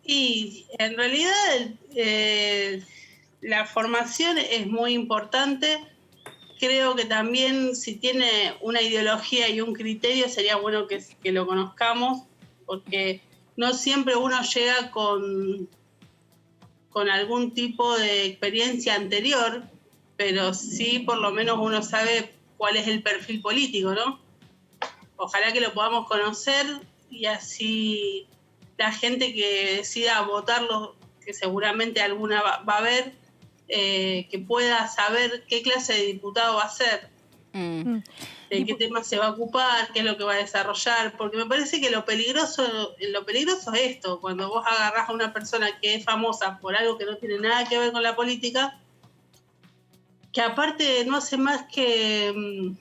Y en realidad la formación es muy importante. Creo que también si tiene una ideología y un criterio sería bueno que lo conozcamos, porque no siempre uno llega con algún tipo de experiencia anterior, pero sí por lo menos uno sabe cuál es el perfil político, ¿no? Ojalá que lo podamos conocer y así la gente que decida votarlo, que seguramente alguna va a haber, que pueda saber qué clase de diputado va a ser, de qué tema se va a ocupar, qué es lo que va a desarrollar, porque me parece que lo peligroso es esto, cuando vos agarrás a una persona que es famosa por algo que no tiene nada que ver con la política, que aparte no hace más que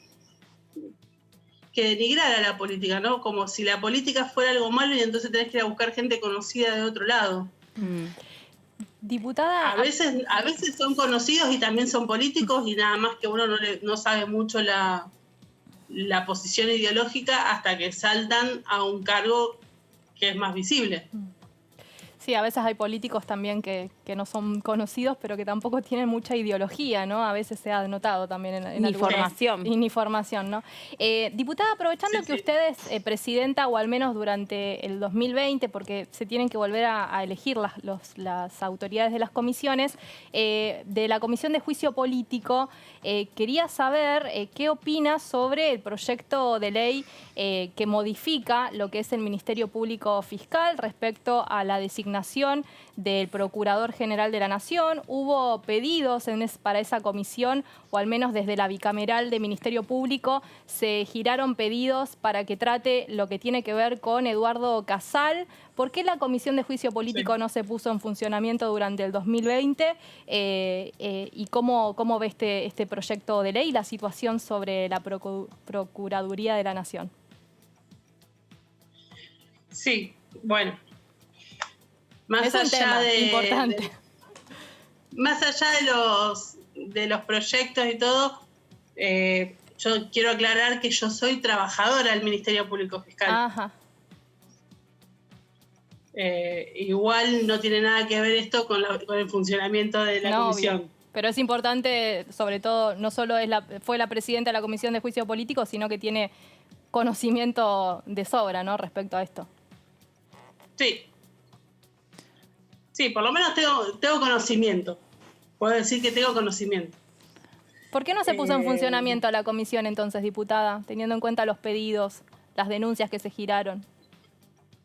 denigrar a la política, ¿no? Como si la política fuera algo malo y entonces tenés que ir a buscar gente conocida de otro lado. Diputada, a veces son conocidos y también son políticos y nada más que uno no sabe mucho la posición ideológica hasta que saltan a un cargo que es más visible. Sí, a veces hay políticos también que que no son conocidos, pero que tampoco tienen mucha ideología, ¿no? A veces se ha notado también en Ni formación. Y ni formación, ¿no? Diputada, aprovechando que usted es presidenta, o al menos durante el 2020, porque se tienen que volver a elegir las autoridades de las comisiones, de la Comisión de Juicio Político, quería saber qué opina sobre el proyecto de ley que modifica lo que es el Ministerio Público Fiscal respecto a la designación del Procurador General de la Nación. Hubo pedidos para esa comisión, o al menos desde la bicameral de Ministerio Público, se giraron pedidos para que trate lo que tiene que ver con Eduardo Casal. ¿Por qué la Comisión de Juicio Político no se puso en funcionamiento durante el 2020? ¿Y cómo ve este proyecto de ley y la situación sobre la Procuraduría de la Nación? Sí, bueno. Más es un allá tema de, importante. Más allá de los proyectos y todo, yo quiero aclarar que yo soy trabajadora del Ministerio Público Fiscal. Ajá. Igual no tiene nada que ver esto con el funcionamiento de la comisión. Obvio. Pero es importante, sobre todo, no solo fue la presidenta de la Comisión de Juicio Político, sino que tiene conocimiento de sobra, ¿no?, respecto a esto. Sí. Sí, por lo menos tengo conocimiento. Puedo decir que tengo conocimiento. ¿Por qué no se puso en funcionamiento la comisión entonces, diputada, teniendo en cuenta los pedidos, las denuncias que se giraron?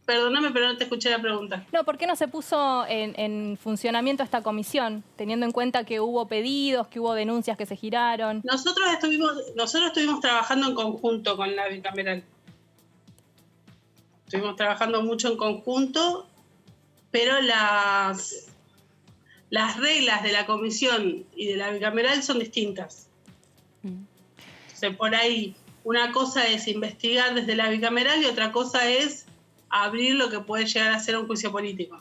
Perdóname, pero no te escuché la pregunta. No, ¿por qué no se puso en funcionamiento esta comisión, teniendo en cuenta que hubo pedidos, que hubo denuncias que se giraron? Nosotros estuvimos trabajando en conjunto con la bicameral. Estuvimos trabajando mucho en conjunto, pero las reglas de la comisión y de la bicameral son distintas. Entonces, por ahí, una cosa es investigar desde la bicameral y otra cosa es abrir lo que puede llegar a ser un juicio político.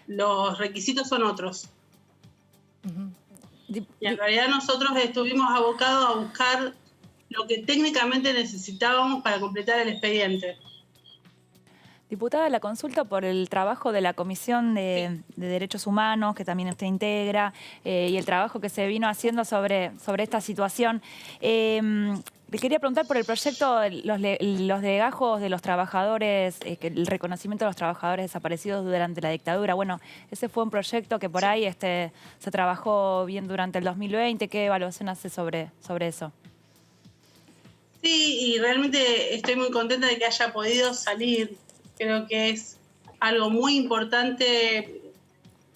Los requisitos son otros. Y en realidad nosotros estuvimos abocados a buscar lo que técnicamente necesitábamos para completar el expediente. Diputada, la consulta por el trabajo de la Comisión de Derechos Humanos, que también usted integra, y el trabajo que se vino haciendo sobre esta situación. Le quería preguntar por el proyecto, los legajos de los trabajadores, el reconocimiento de los trabajadores desaparecidos durante la dictadura. Bueno, ese fue un proyecto que por ahí se trabajó bien durante el 2020. ¿Qué evaluación hace sobre eso? Sí, y realmente estoy muy contenta de que haya podido salir. Creo que es algo muy importante,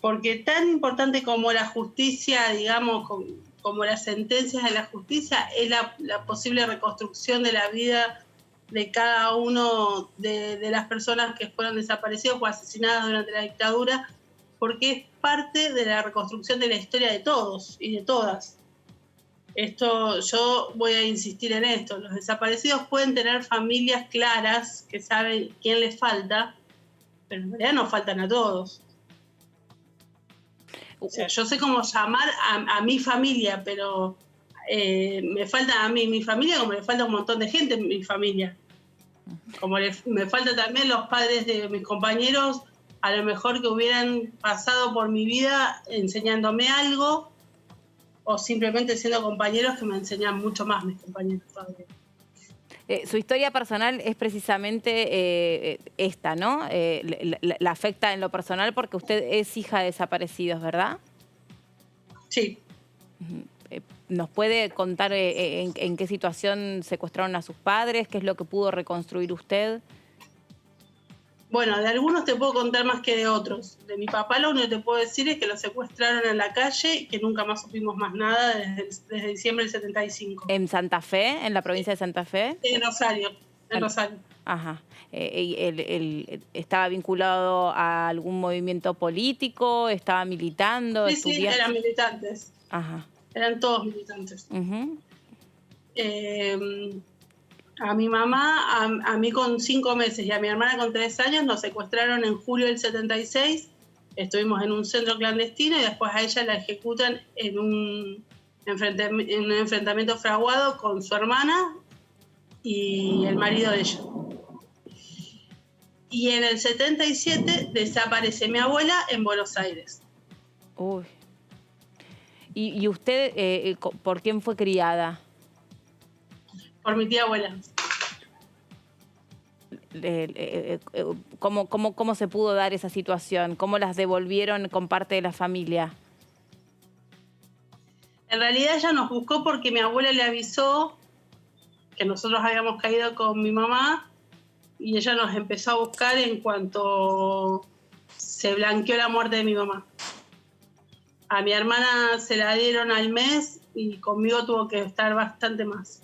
porque tan importante como la justicia, digamos, como las sentencias de la justicia, es la posible reconstrucción de la vida de cada uno de las personas que fueron desaparecidas o asesinadas durante la dictadura, porque es parte de la reconstrucción de la historia de todos y de todas. Yo voy a insistir en esto. Los desaparecidos pueden tener familias claras que saben quién les falta, pero en realidad nos faltan a todos. O sea, yo sé cómo llamar a mi familia, pero me falta a mí mi familia como le falta a un montón de gente en mi familia. Como me falta también los padres de mis compañeros, a lo mejor que hubieran pasado por mi vida enseñándome algo, o simplemente siendo compañeros que me enseñan mucho más mis compañeros todavía. Su historia personal es precisamente esta, ¿no? La afecta en lo personal porque usted es hija de desaparecidos, ¿verdad? Sí. ¿Nos puede contar en qué situación secuestraron a sus padres? ¿Qué es lo que pudo reconstruir usted? Bueno, de algunos te puedo contar más que de otros. De mi papá lo único que te puedo decir es que lo secuestraron en la calle y que nunca más supimos más nada desde diciembre del 75. ¿En Santa Fe? ¿En la provincia de Santa Fe? En Rosario. En Rosario. Ajá. ¿Él estaba vinculado a algún movimiento político? ¿Estaba militando? Sí, eran militantes. Ajá. Eran todos militantes. A mi mamá, a mí con 5 meses y a mi hermana con 3 años nos secuestraron en julio del 76. Estuvimos en un centro clandestino y después a ella la ejecutan en un enfrentamiento fraguado con su hermana y el marido de ella. Y en el 77 desaparece mi abuela en Buenos Aires. Uy. ¿Y usted por quién fue criada? Por mi tía abuela. ¿Cómo se pudo dar esa situación? ¿Cómo las devolvieron con parte de la familia? En realidad ella nos buscó porque mi abuela le avisó que nosotros habíamos caído con mi mamá y ella nos empezó a buscar en cuanto se blanqueó la muerte de mi mamá. A mi hermana se la dieron al mes y conmigo tuvo que estar bastante más.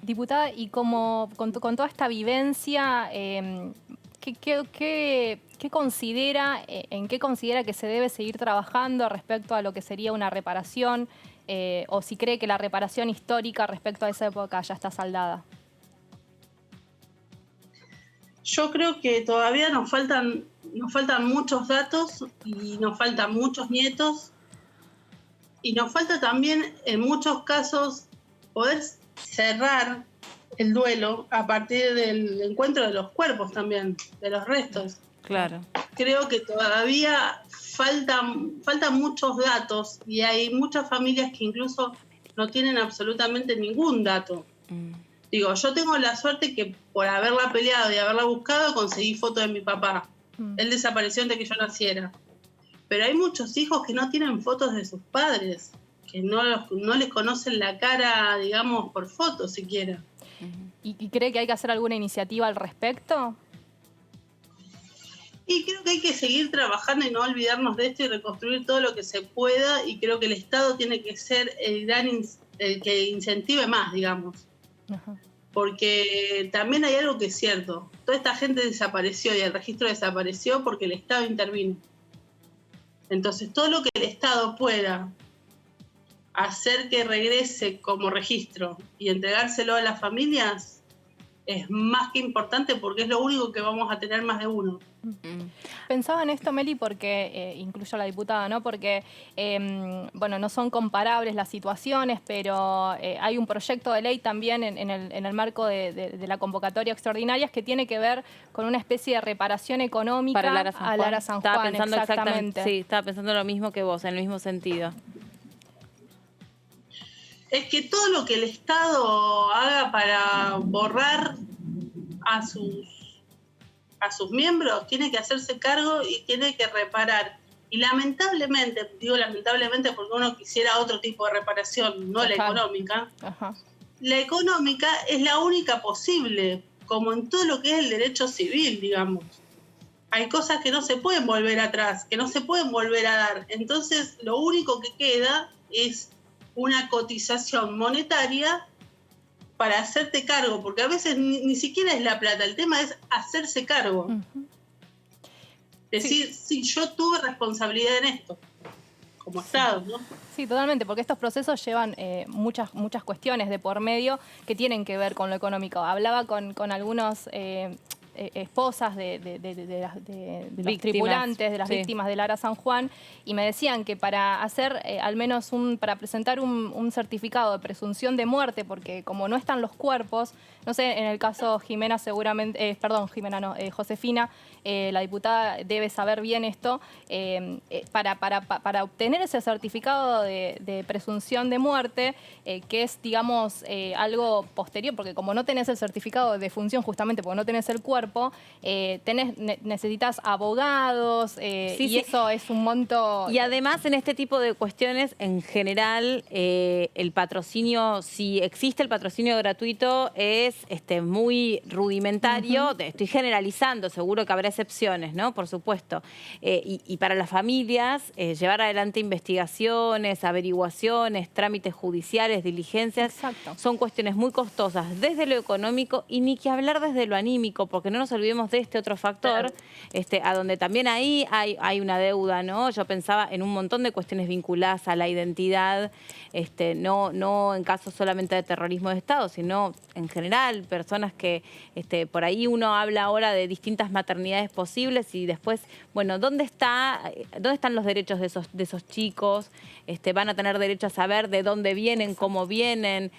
Diputada, y como con toda esta vivencia, ¿qué considera, en qué considera que se debe seguir trabajando respecto a lo que sería una reparación, o si cree que la reparación histórica respecto a esa época ya está saldada? Yo creo que todavía nos faltan muchos datos y nos faltan muchos nietos y nos falta también en muchos casos poder cerrar el duelo a partir del encuentro de los cuerpos también, de los restos. Claro. Creo que todavía faltan muchos datos y hay muchas familias que incluso no tienen absolutamente ningún dato. Digo, yo tengo la suerte que por haberla peleado y haberla buscado conseguí fotos de mi papá. Él desapareció antes que yo naciera. Pero hay muchos hijos que no tienen fotos de sus padres, que no les conocen la cara, digamos, por fotos siquiera. ¿Y cree que hay que hacer alguna iniciativa al respecto? Y creo que hay que seguir trabajando y no olvidarnos de esto y reconstruir todo lo que se pueda, y creo que el Estado tiene que ser el que incentive más, digamos. Ajá. Porque también hay algo que es cierto. Toda esta gente desapareció y el registro desapareció porque el Estado intervino. Entonces, todo lo que el Estado pueda hacer que regrese como registro y entregárselo a las familias es más que importante, porque es lo único que vamos a tener más de uno. Pensaba en esto, Meli, porque incluyo a la diputada, ¿no? Porque, bueno, no son comparables las situaciones, pero hay un proyecto de ley también en el marco de la convocatoria extraordinarias que tiene que ver con una especie de reparación económica para Lara San Juan. a Lara San Juan. Estaba pensando exactamente. Sí, estaba pensando lo mismo que vos, en el mismo sentido. Es que todo lo que el Estado haga para borrar a sus miembros tiene que hacerse cargo y tiene que reparar. Y lamentablemente, digo lamentablemente porque uno quisiera otro tipo de reparación, no la económica. Ajá. La económica es la única posible, como en todo lo que es el derecho civil, digamos. Hay cosas que no se pueden volver atrás, que no se pueden volver a dar. Entonces, lo único que queda es una cotización monetaria para hacerte cargo, porque a veces ni siquiera es la plata, el tema es hacerse cargo. Decir, sí, yo tuve responsabilidad en esto, como Estado, ¿no? Sí, totalmente, porque estos procesos llevan muchas cuestiones de por medio que tienen que ver con lo económico. Hablaba con algunos esposas de los tripulantes, de las víctimas de Lara San Juan, y me decían que para hacer al menos para presentar un certificado de presunción de muerte, porque como no están los cuerpos, no sé, en el caso Jimena seguramente, Josefina, la diputada debe saber bien esto, para obtener ese certificado de presunción de muerte, que es, digamos, algo posterior, porque como no tenés el certificado de defunción, justamente porque no tenés el cuerpo, necesitas abogados, y eso es un monto. Y además, en este tipo de cuestiones, en general, el patrocinio, si existe el patrocinio gratuito, es muy rudimentario. Estoy generalizando, seguro que habrá excepciones, ¿no? Por supuesto. Y para las familias, llevar adelante investigaciones, averiguaciones, trámites judiciales, diligencias, son cuestiones muy costosas desde lo económico, y ni que hablar desde lo anímico, porque no nos olvidemos de este otro factor, a donde también ahí hay una deuda, ¿no? Yo pensaba en un montón de cuestiones vinculadas a la identidad, no en casos solamente de terrorismo de Estado, sino en general, personas que por ahí uno habla ahora de distintas maternidades posibles, y después, bueno, ¿dónde están los derechos de esos chicos? Van a tener derecho a saber de dónde vienen, cómo vienen,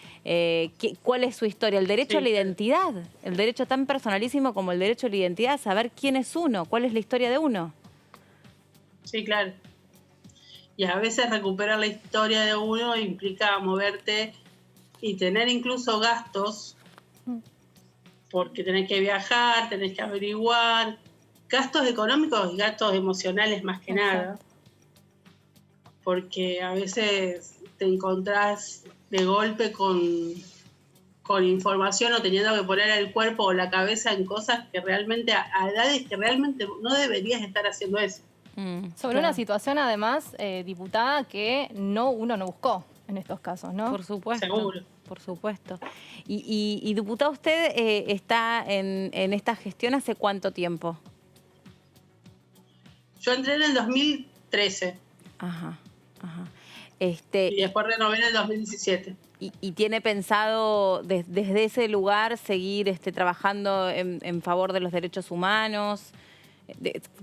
cuál es su historia, el derecho a la identidad, el derecho tan personalísimo como como el derecho a la identidad, saber quién es uno, cuál es la historia de uno. Sí, claro. Y a veces recuperar la historia de uno implica moverte y tener incluso gastos, porque tenés que viajar, tenés que averiguar, gastos económicos y gastos emocionales más que nada, porque a veces te encontrás de golpe con información o teniendo que poner el cuerpo o la cabeza en cosas que realmente, a edades que realmente no deberías estar haciendo eso. Sobre una situación, además, diputada, que uno no buscó en estos casos, ¿no? Por supuesto. Seguro. Por supuesto. Y diputado, ¿usted está en esta gestión hace cuánto tiempo? Yo entré en el 2013. Ajá. Y después renové en el 2017. ¿Y tiene pensado desde ese lugar seguir trabajando en favor de los derechos humanos?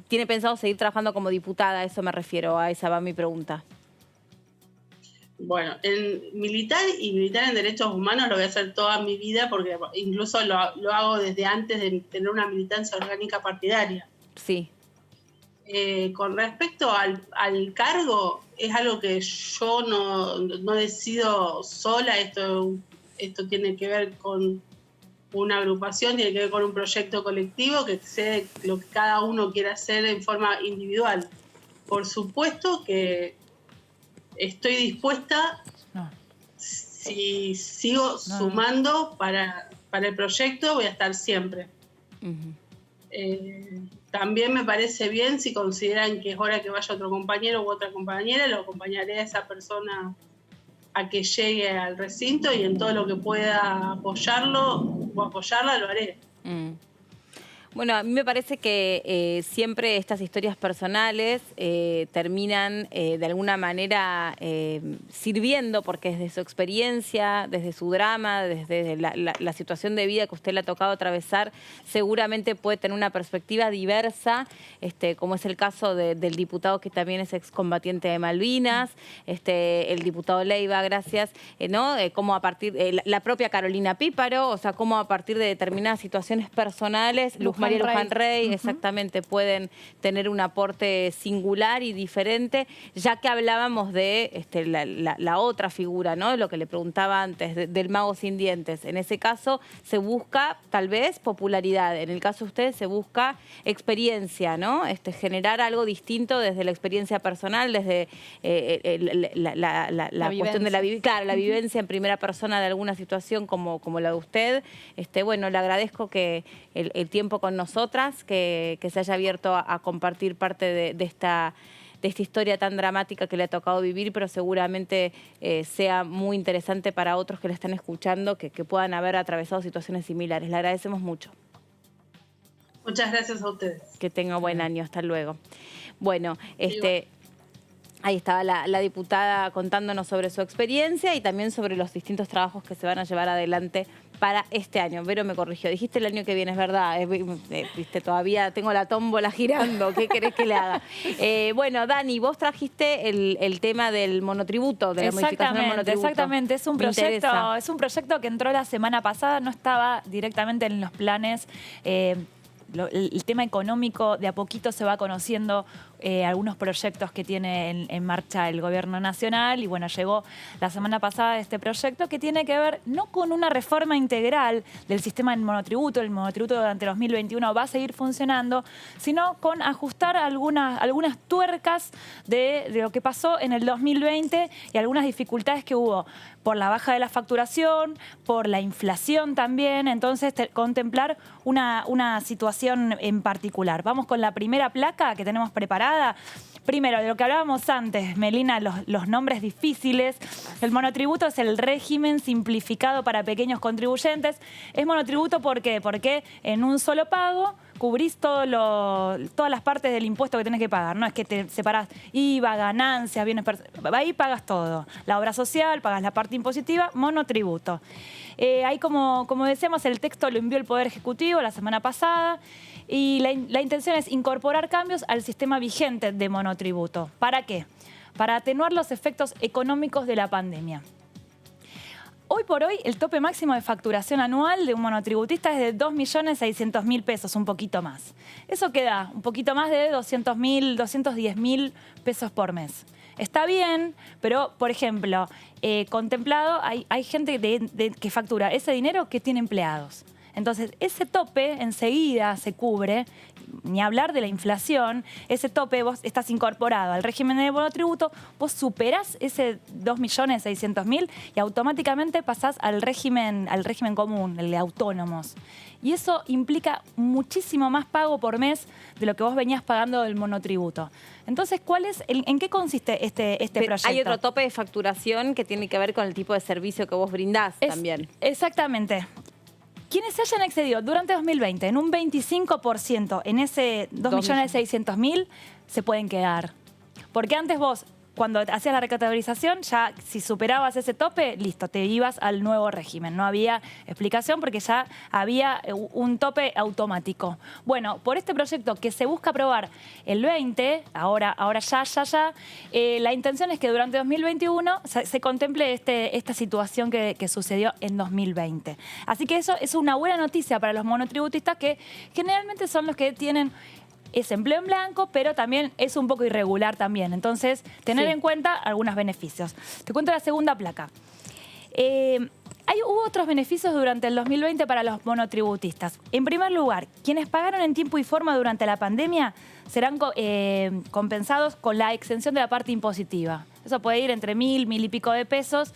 ¿Tiene pensado seguir trabajando como diputada? A eso me refiero, a esa va mi pregunta. Bueno, militar en derechos humanos lo voy a hacer toda mi vida, porque incluso lo hago desde antes de tener una militancia orgánica partidaria. Sí. Con respecto al cargo, es algo que yo no decido sola. Esto tiene que ver con una agrupación, tiene que ver con un proyecto colectivo que sé lo que cada uno quiere hacer en forma individual. Por supuesto que estoy dispuesta, si sigo sumando para el proyecto, voy a estar siempre. También me parece bien, si consideran que es hora que vaya otro compañero u otra compañera, lo acompañaré a esa persona a que llegue al recinto, y en todo lo que pueda apoyarlo o apoyarla lo haré. Bueno, a mí me parece que siempre estas historias personales terminan de alguna manera sirviendo, porque desde su experiencia, desde su drama, desde la situación de vida que a usted le ha tocado atravesar, seguramente puede tener una perspectiva diversa, como es el caso del diputado que también es excombatiente de Malvinas, el diputado Leiva, gracias, ¿no? Como a partir, la propia Carolina Píparo, o sea, como a partir de determinadas situaciones personales, María Luján Rey, exactamente, pueden tener un aporte singular y diferente, ya que hablábamos de la otra figura, ¿no? Lo que le preguntaba antes, del mago sin dientes. En ese caso se busca, tal vez, popularidad. En el caso de ustedes se busca experiencia, ¿no? Generar algo distinto desde la experiencia personal, desde la cuestión de la vivencia en primera persona de alguna situación como la de usted. Bueno, le agradezco que el tiempo con nosotras, que se haya abierto a compartir parte de esta historia tan dramática que le ha tocado vivir, pero seguramente sea muy interesante para otros que la están escuchando, que puedan haber atravesado situaciones similares. Le agradecemos mucho. Muchas gracias a ustedes. Que tenga buen año. Hasta luego. Bueno, ahí estaba la diputada contándonos sobre su experiencia y también sobre los distintos trabajos que se van a llevar adelante para este año. Vero me corrigió. Dijiste el año que viene, es verdad. Viste, todavía tengo la tómbola girando. ¿Qué querés que le haga? Bueno, Dani, vos trajiste el tema del monotributo, de la modificación del monotributo. Exactamente. Es un proyecto que entró la semana pasada, no estaba directamente en los planes. El tema económico, de a poquito se va conociendo algunos proyectos que tiene en marcha el gobierno nacional, y bueno, llegó la semana pasada este proyecto que tiene que ver no con una reforma integral del sistema del monotributo. El monotributo durante 2021 va a seguir funcionando, sino con ajustar algunas tuercas de lo que pasó en el 2020 y algunas dificultades que hubo por la baja de la facturación, por la inflación también. Entonces, contemplar una situación en particular. Vamos con la primera placa que tenemos preparada. Primero, de lo que hablábamos antes, Melina, los nombres difíciles. El monotributo es el régimen simplificado para pequeños contribuyentes. Es monotributo, ¿por qué? Porque en un solo pago cubrís todas las partes del impuesto que tenés que pagar. No es que te separás IVA, ganancias, bienes... Ahí pagas todo. La obra social, pagas la parte impositiva, monotributo. Ahí, como decíamos, el texto lo envió el Poder Ejecutivo la semana pasada. Y la intención es incorporar cambios al sistema vigente de monotributo. ¿Para qué? Para atenuar los efectos económicos de la pandemia. Hoy por hoy, el tope máximo de facturación anual de un monotributista es de 2.600.000 pesos, un poquito más. Eso queda un poquito más de 200.000, 210.000 pesos por mes. Está bien, pero, por ejemplo, contemplado, hay gente que factura ese dinero que tiene empleados. Entonces, ese tope enseguida se cubre, ni hablar de la inflación, ese tope vos estás incorporado al régimen de monotributo, vos superás ese 2.600.000 y automáticamente pasás al régimen común, el de autónomos. Y eso implica muchísimo más pago por mes de lo que vos venías pagando del monotributo. Entonces, ¿en qué consiste este proyecto? Hay otro tope de facturación que tiene que ver con el tipo de servicio que vos brindás también. Exactamente. Quienes se hayan excedido durante 2020 en un 25% en ese 2.600.000 se pueden quedar. Porque antes vos, cuando hacías la recategorización, ya si superabas ese tope, listo, te ibas al nuevo régimen. No había explicación porque ya había un tope automático. Bueno, por este proyecto que se busca aprobar el 20, ahora ya, la intención es que durante 2021 se contemple esta situación que sucedió en 2020. Así que eso es una buena noticia para los monotributistas que generalmente son los que tienen ese empleo en blanco, pero también es un poco irregular también. Entonces, tener en cuenta algunos beneficios. Te cuento la segunda placa. Hubo otros beneficios durante el 2020 para los monotributistas. En primer lugar, quienes pagaron en tiempo y forma durante la pandemia serán compensados con la exención de la parte impositiva. Eso puede ir entre 1.000 y pico de pesos.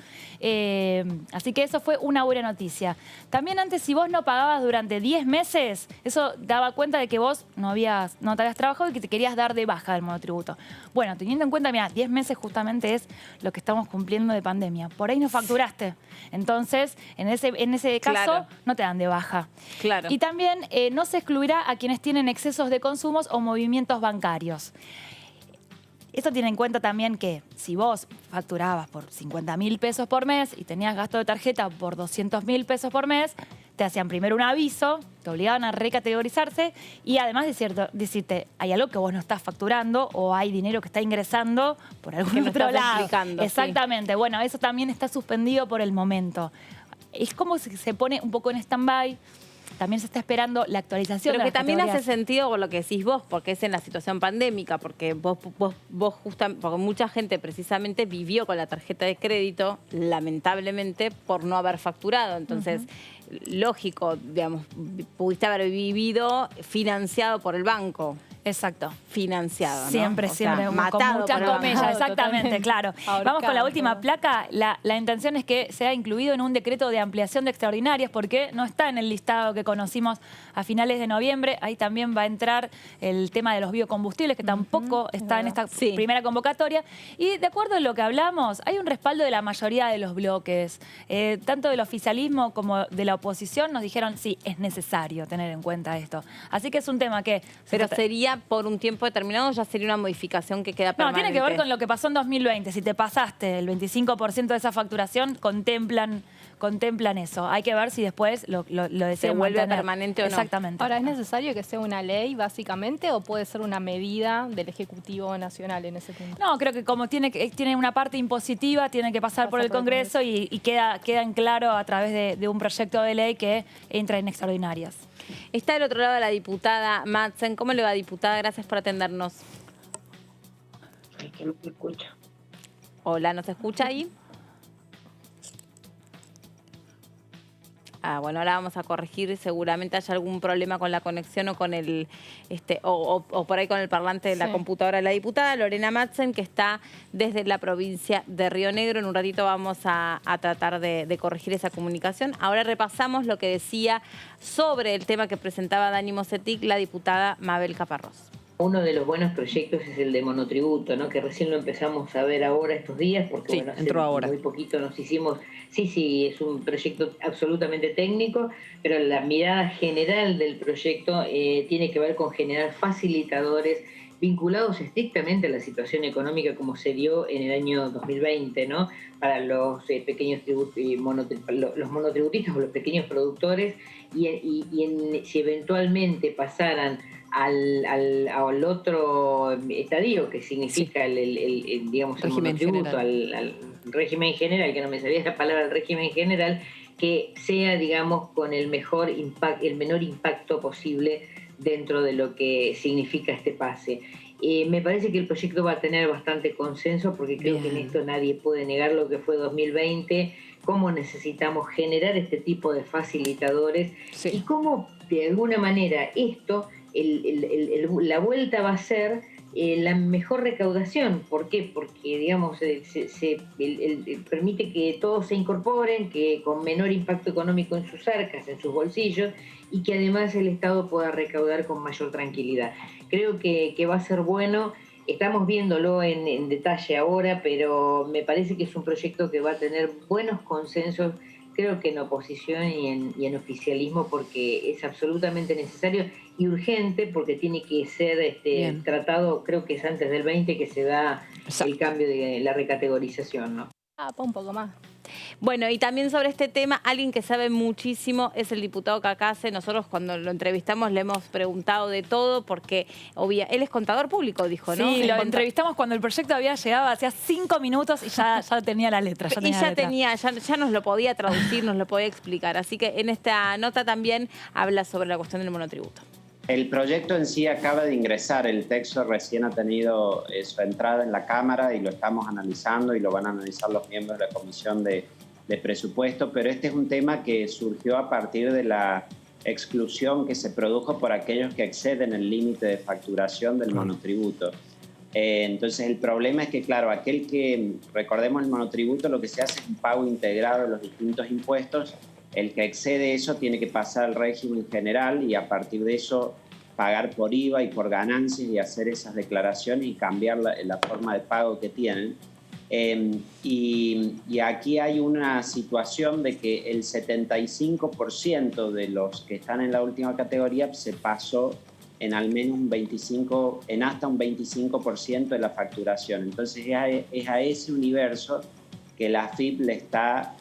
Así que eso fue una buena noticia. También antes, si vos no pagabas durante 10 meses, eso daba cuenta de que vos no te habías trabajado y que te querías dar de baja del monotributo. Bueno, teniendo en cuenta, mira, 10 meses justamente es lo que estamos cumpliendo de pandemia. Por ahí no facturaste. Entonces, en ese caso, no te dan de baja. Claro. Y también no se excluirá a quienes tienen excesos de consumos o movimientos bancarios. Esto tiene en cuenta también que si vos facturabas por 50.000 pesos por mes y tenías gasto de tarjeta por 200.000 pesos por mes, te hacían primero un aviso, te obligaban a recategorizarse y además decirte, hay algo que vos no estás facturando o hay dinero que está ingresando por algún otro lado. Exactamente. Sí. Bueno, eso también está suspendido por el momento. Es como si se pone un poco en stand-by. También se está esperando la actualización. Pero que también hace sentido con lo que decís vos, porque es en la situación pandémica, porque vos justamente, porque mucha gente precisamente vivió con la tarjeta de crédito, lamentablemente, por no haber facturado. Entonces, lógico, digamos, pudiste haber vivido financiado por el banco. Exacto. Financiado, ¿no? Siempre, matado con muchas comillas, exactamente, totalmente. claro. Vamos con la última placa. La intención es que sea incluido en un decreto de ampliación de extraordinarias porque no está en el listado que conocimos a finales de noviembre. Ahí también va a entrar el tema de los biocombustibles, que tampoco está en esta primera convocatoria. Y de acuerdo a lo que hablamos, hay un respaldo de la mayoría de los bloques. Tanto del oficialismo como de la oposición nos dijeron, sí, es necesario tener en cuenta esto. Así que es un tema que... Pero sería por un tiempo determinado, ya sería una modificación que queda permanente. No, tiene que ver con lo que pasó en 2020. Si te pasaste el 25% de esa facturación, contemplan eso. Hay que ver si después lo deciden se vuelve mantener. permanente o no. Exactamente. Ahora, ¿es necesario que sea una ley, básicamente, o puede ser una medida del Ejecutivo Nacional en ese punto? No, creo que como tiene una parte impositiva, tiene que pasar por el Congreso y queda en claro a través de un proyecto de ley que entra en extraordinarias. Está del otro lado la diputada Madsen. ¿Cómo le va, diputada? Gracias por atendernos. Ay, que no me escucha. Hola, ¿nos escucha ahí? Bueno, ahora vamos a corregir. Seguramente haya algún problema con la conexión o con el o por ahí con el parlante de la computadora de la diputada Lorena Madsen, que está desde la provincia de Río Negro. En un ratito vamos a tratar de corregir esa comunicación. Ahora repasamos lo que decía sobre el tema que presentaba Dani Mosetic la diputada Mabel Caparrós. Uno de los buenos proyectos es el de monotributo, ¿no? Que recién lo empezamos a ver ahora estos días, porque entró ahora. Muy poquito nos hicimos. Sí, es un proyecto absolutamente técnico, pero la mirada general del proyecto tiene que ver con generar facilitadores vinculados estrictamente a la situación económica como se dio en el año 2020, ¿no? Para los pequeños los monotributistas o los pequeños productores si eventualmente pasaran al otro estadio que significa el monotributo, al régimen general, que no me sabía la palabra el régimen general, que sea, digamos, con el menor impacto posible dentro de lo que significa este pase. Me parece que el proyecto va a tener bastante consenso, porque creo que en esto nadie puede negar lo que fue 2020, cómo necesitamos generar este tipo de facilitadores y cómo, de alguna manera, esto, la vuelta va a ser la mejor recaudación. ¿Por qué? Porque, digamos, permite que todos se incorporen, que con menor impacto económico en sus arcas, en sus bolsillos, y que además el Estado pueda recaudar con mayor tranquilidad. Creo que va a ser bueno. Estamos viéndolo en detalle ahora, pero me parece que es un proyecto que va a tener buenos consensos, creo que en oposición y en oficialismo, porque es absolutamente necesario y urgente, porque tiene que ser tratado, creo que es antes del 20 que se da el cambio de la recategorización, ¿no? Un poco más. Bueno, y también sobre este tema, alguien que sabe muchísimo es el diputado Cacase. Nosotros cuando lo entrevistamos le hemos preguntado de todo, porque él es contador público, dijo, ¿no? Sí, lo entrevistamos cuando el proyecto había llegado, hacía 5 minutos y ya tenía la letra. Ya nos lo podía traducir, nos lo podía explicar. Así que en esta nota también habla sobre la cuestión del monotributo. El proyecto en sí acaba de ingresar, el texto recién ha tenido su entrada en la Cámara y lo estamos analizando y lo van a analizar los miembros de la Comisión de Presupuesto, pero este es un tema que surgió a partir de la exclusión que se produjo por aquellos que exceden el límite de facturación del monotributo. Entonces el problema es que, claro, aquel que, recordemos el monotributo, lo que se hace es un pago integrado de los distintos impuestos. El que excede eso tiene que pasar al régimen general y a partir de eso pagar por IVA y por ganancias y hacer esas declaraciones y cambiar la forma de pago que tienen. Y aquí hay una situación de que el 75% de los que están en la última categoría se pasó en al menos hasta un 25% de la facturación. Entonces es a ese universo que la AFIP le está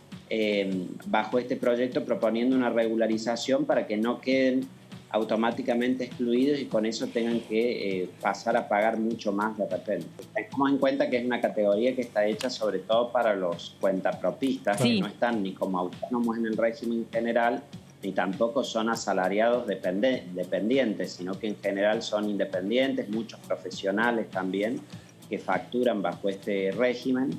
bajo este proyecto proponiendo una regularización para que no queden automáticamente excluidos y con eso tengan que pasar a pagar mucho más de repente. Tengamos en cuenta que es una categoría que está hecha sobre todo para los cuentapropistas, que no están ni como autónomos en el régimen general, ni tampoco son asalariados dependientes, sino que en general son independientes, muchos profesionales también, que facturan bajo este régimen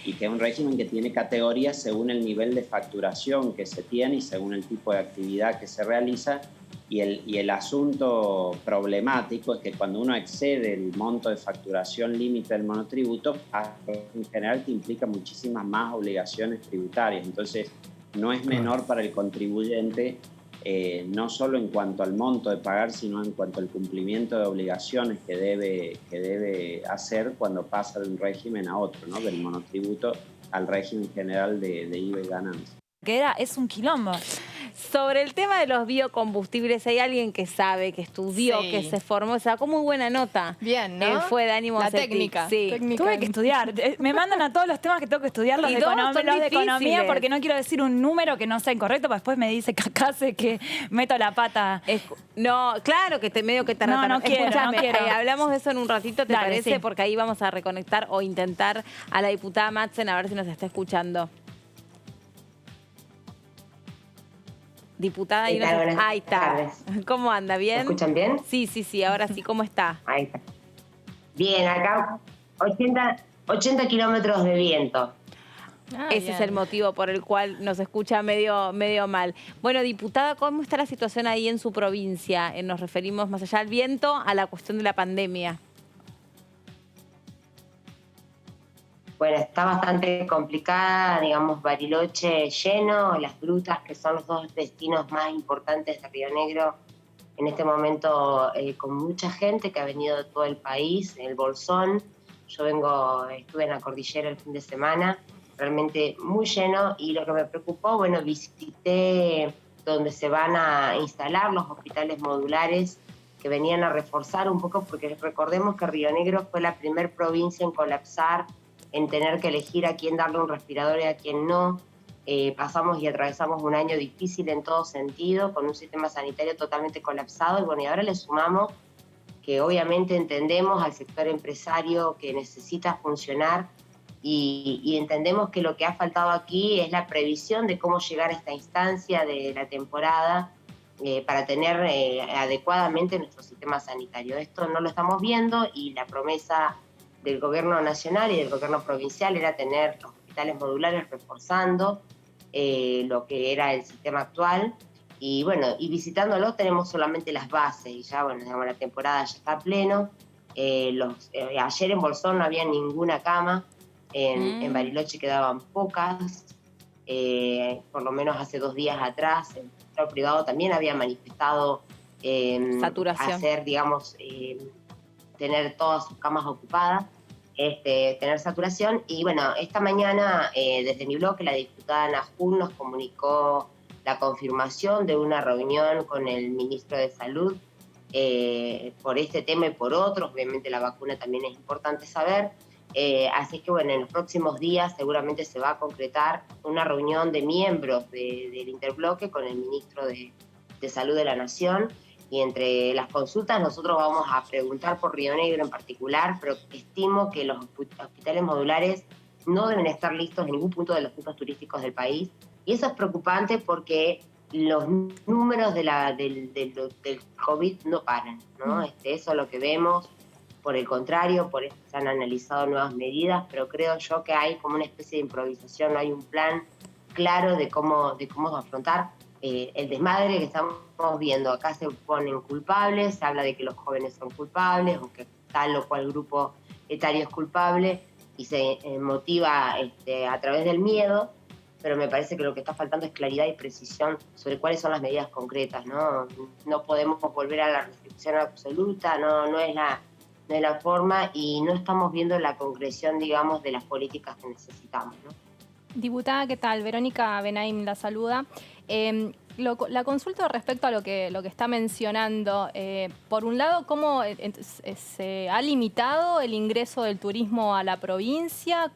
y que es un régimen que tiene categorías según el nivel de facturación que se tiene y según el tipo de actividad que se realiza. Y el asunto problemático es que cuando uno excede el monto de facturación límite del monotributo, en general te implica muchísimas más obligaciones tributarias. Entonces no es menor para el contribuyente, no solo en cuanto al monto de pagar, sino en cuanto al cumplimiento de obligaciones que debe hacer cuando pasa de un régimen a otro, ¿no? Del monotributo al régimen general de IVA y ganancias. Es un quilombo. Sobre el tema de los biocombustibles, hay alguien que sabe, que estudió, que se formó, sacó muy buena nota. Bien, ¿no? Fue Dani Mosetti. La técnica. Sí. Tuve que estudiar. Me mandan a todos los temas que tengo que estudiar, los de economía, porque no quiero decir un número que no sea incorrecto, porque después me dice Cacase que meto la pata. No, claro que medio que te No quiero. Hablamos de eso en un ratito, ¿te parece? Sí. Porque ahí vamos a reconectar o intentar a la diputada Madsen a ver si nos está escuchando. Diputada, ahí está. ¿Cómo anda? ¿Bien? ¿Me escuchan bien? Sí, ahora sí. ¿Cómo está? Ahí está. Bien, acá 80 kilómetros de viento. Ese es el motivo por el cual nos escucha medio mal. Bueno, diputada, ¿cómo está la situación ahí en su provincia? Nos referimos más allá del viento a la cuestión de la pandemia. Bueno, está bastante complicada, digamos, Bariloche lleno, Las Grutas, que son los dos destinos más importantes de Río Negro, en este momento con mucha gente que ha venido de todo el país, el Bolsón. Yo estuve en la cordillera el fin de semana, realmente muy lleno, y lo que me preocupó, bueno, visité donde se van a instalar los hospitales modulares que venían a reforzar un poco, porque recordemos que Río Negro fue la primer provincia en colapsar, en tener que elegir a quién darle un respirador y a quién no. Pasamos y atravesamos un año difícil en todo sentido, con un sistema sanitario totalmente colapsado, y bueno, y ahora le sumamos que obviamente entendemos al sector empresario que necesita funcionar, y entendemos que lo que ha faltado aquí es la previsión de cómo llegar a esta instancia de la temporada para tener adecuadamente nuestro sistema sanitario. Esto no lo estamos viendo y la promesa del gobierno nacional y del gobierno provincial era tener los hospitales modulares reforzando lo que era el sistema actual. Y bueno, y visitándolo tenemos solamente las bases y ya, bueno, digamos, la temporada ya está a pleno. Ayer en Bolsón no había ninguna cama, en Bariloche quedaban pocas, por lo menos hace 2 días atrás el sector privado también había manifestado saturación. hacer, digamos, tener todas sus camas ocupadas, tener saturación. Y bueno, esta mañana desde mi bloque la diputada Najún nos comunicó la confirmación de una reunión con el ministro de Salud por este tema y por otros. Obviamente la vacuna también es importante saber. Así que bueno, en los próximos días seguramente se va a concretar una reunión de miembros del interbloque con el ministro de Salud de la Nación. Y entre las consultas nosotros vamos a preguntar por Río Negro en particular, pero estimo que los hospitales modulares no deben estar listos en ningún punto de los puntos turísticos del país. Y eso es preocupante porque los números del COVID no paran, ¿no? Eso es lo que vemos. Por el contrario, por eso se han analizado nuevas medidas, pero creo yo que hay como una especie de improvisación, no hay un plan claro de cómo afrontar el desmadre que estamos viendo. Acá se ponen culpables, se habla de que los jóvenes son culpables o que tal o cual grupo etario es culpable y se motiva a través del miedo, pero me parece que lo que está faltando es claridad y precisión sobre cuáles son las medidas concretas, ¿no? No podemos volver a la restricción absoluta, no es la forma y no estamos viendo la concreción, digamos, de las políticas que necesitamos, ¿no? Diputada, ¿qué tal? Verónica Benaim la saluda. La consulta respecto a lo que está mencionando. Por un lado, ¿cómo se ha limitado el ingreso del turismo a la provincia?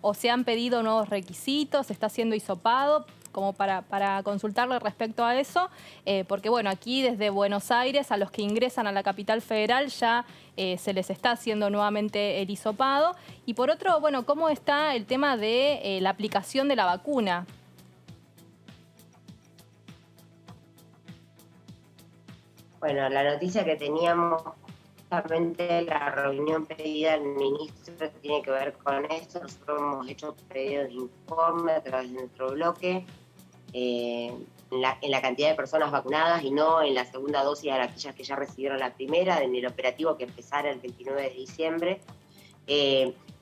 ¿O se han pedido nuevos requisitos? ¿Se está haciendo hisopado? Como para consultarle respecto a eso, porque bueno, aquí desde Buenos Aires a los que ingresan a la capital federal ya se les está haciendo nuevamente el hisopado. Y por otro, bueno, ¿cómo está el tema de la aplicación de la vacuna? Bueno, la noticia que teníamos, justamente la reunión pedida al ministro tiene que ver con esto. Nosotros hemos hecho pedidos de informe a través de nuestro bloque. En la cantidad de personas vacunadas y no en la segunda dosis de aquellas que ya recibieron la primera, en el operativo que empezara el 29 de diciembre.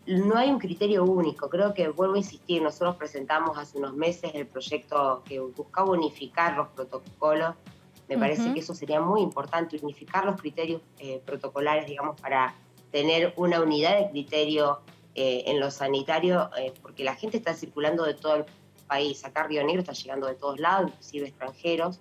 No hay un criterio único, creo que, vuelvo a insistir, nosotros presentamos hace unos meses el proyecto que buscaba unificar los protocolos. Me parece que eso sería muy importante, unificar los criterios protocolares, digamos, para tener una unidad de criterio en lo sanitario, porque la gente está circulando de todo el país. Acá Río Negro está llegando de todos lados, inclusive extranjeros,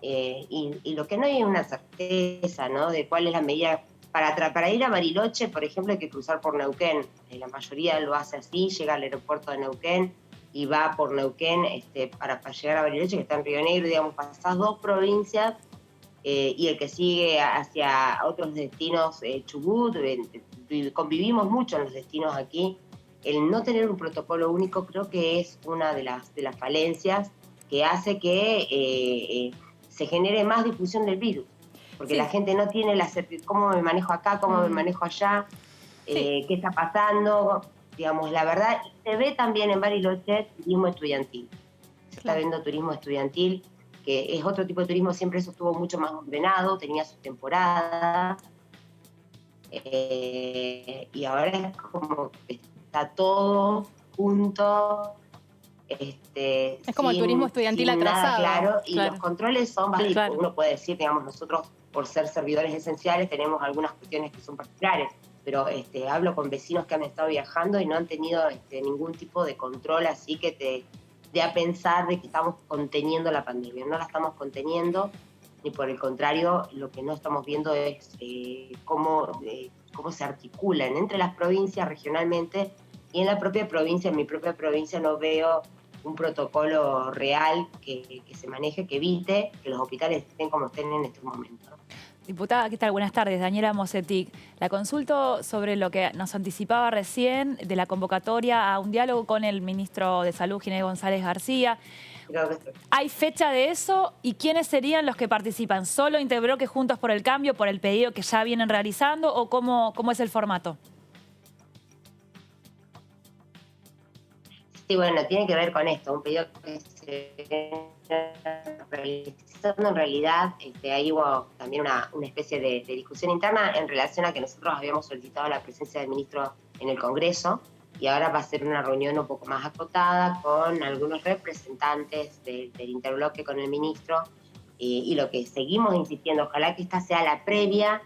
y lo que no hay es una certeza, ¿no?, de cuál es la medida. Para ir a Bariloche, por ejemplo, hay que cruzar por Neuquén. La mayoría lo hace así, llega al aeropuerto de Neuquén y va por Neuquén para llegar a Bariloche, que está en Río Negro, digamos, pasás 2 provincias y el que sigue hacia otros destinos, Chubut. Convivimos mucho en los destinos aquí. El no tener un protocolo único creo que es una de las falencias que hace que se genere más difusión del virus. Porque la gente no tiene la certeza, cómo me manejo acá, cómo me manejo allá, qué está pasando. Digamos, la verdad, se ve también en Bariloche turismo estudiantil. Se está viendo turismo estudiantil, que es otro tipo de turismo, siempre eso estuvo mucho más ordenado, tenía su temporada. Y ahora es como que está todo junto. Es como el turismo estudiantil atrasado. Claro, y los controles son válidos. Claro. Uno puede decir, digamos, nosotros por ser servidores esenciales tenemos algunas cuestiones que son particulares, pero hablo con vecinos que han estado viajando y no han tenido ningún tipo de control así que te dé a pensar de que estamos conteniendo la pandemia. No la estamos conteniendo, ni por el contrario, lo que no estamos viendo es cómo se articulan entre las provincias regionalmente, y en la propia provincia, en mi propia provincia, no veo un protocolo real que se maneje, que evite que los hospitales estén como estén en este momento. Diputada, ¿qué tal? Buenas tardes. Daniela Mosetic. La consulto sobre lo que nos anticipaba recién de la convocatoria a un diálogo con el ministro de Salud, Ginés González García. ¿Hay fecha de eso? ¿Y quiénes serían los que participan? ¿Solo Interbloque Juntos por el Cambio, por el pedido que ya vienen realizando, o cómo es el formato? Sí, bueno, tiene que ver con esto, un pedido que se viene realizando en realidad. Ahí hubo también una especie de discusión interna en relación a que nosotros habíamos solicitado la presencia del ministro en el Congreso, y ahora va a ser una reunión un poco más acotada con algunos representantes del interbloque con el ministro, y lo que seguimos insistiendo, ojalá que esta sea la previa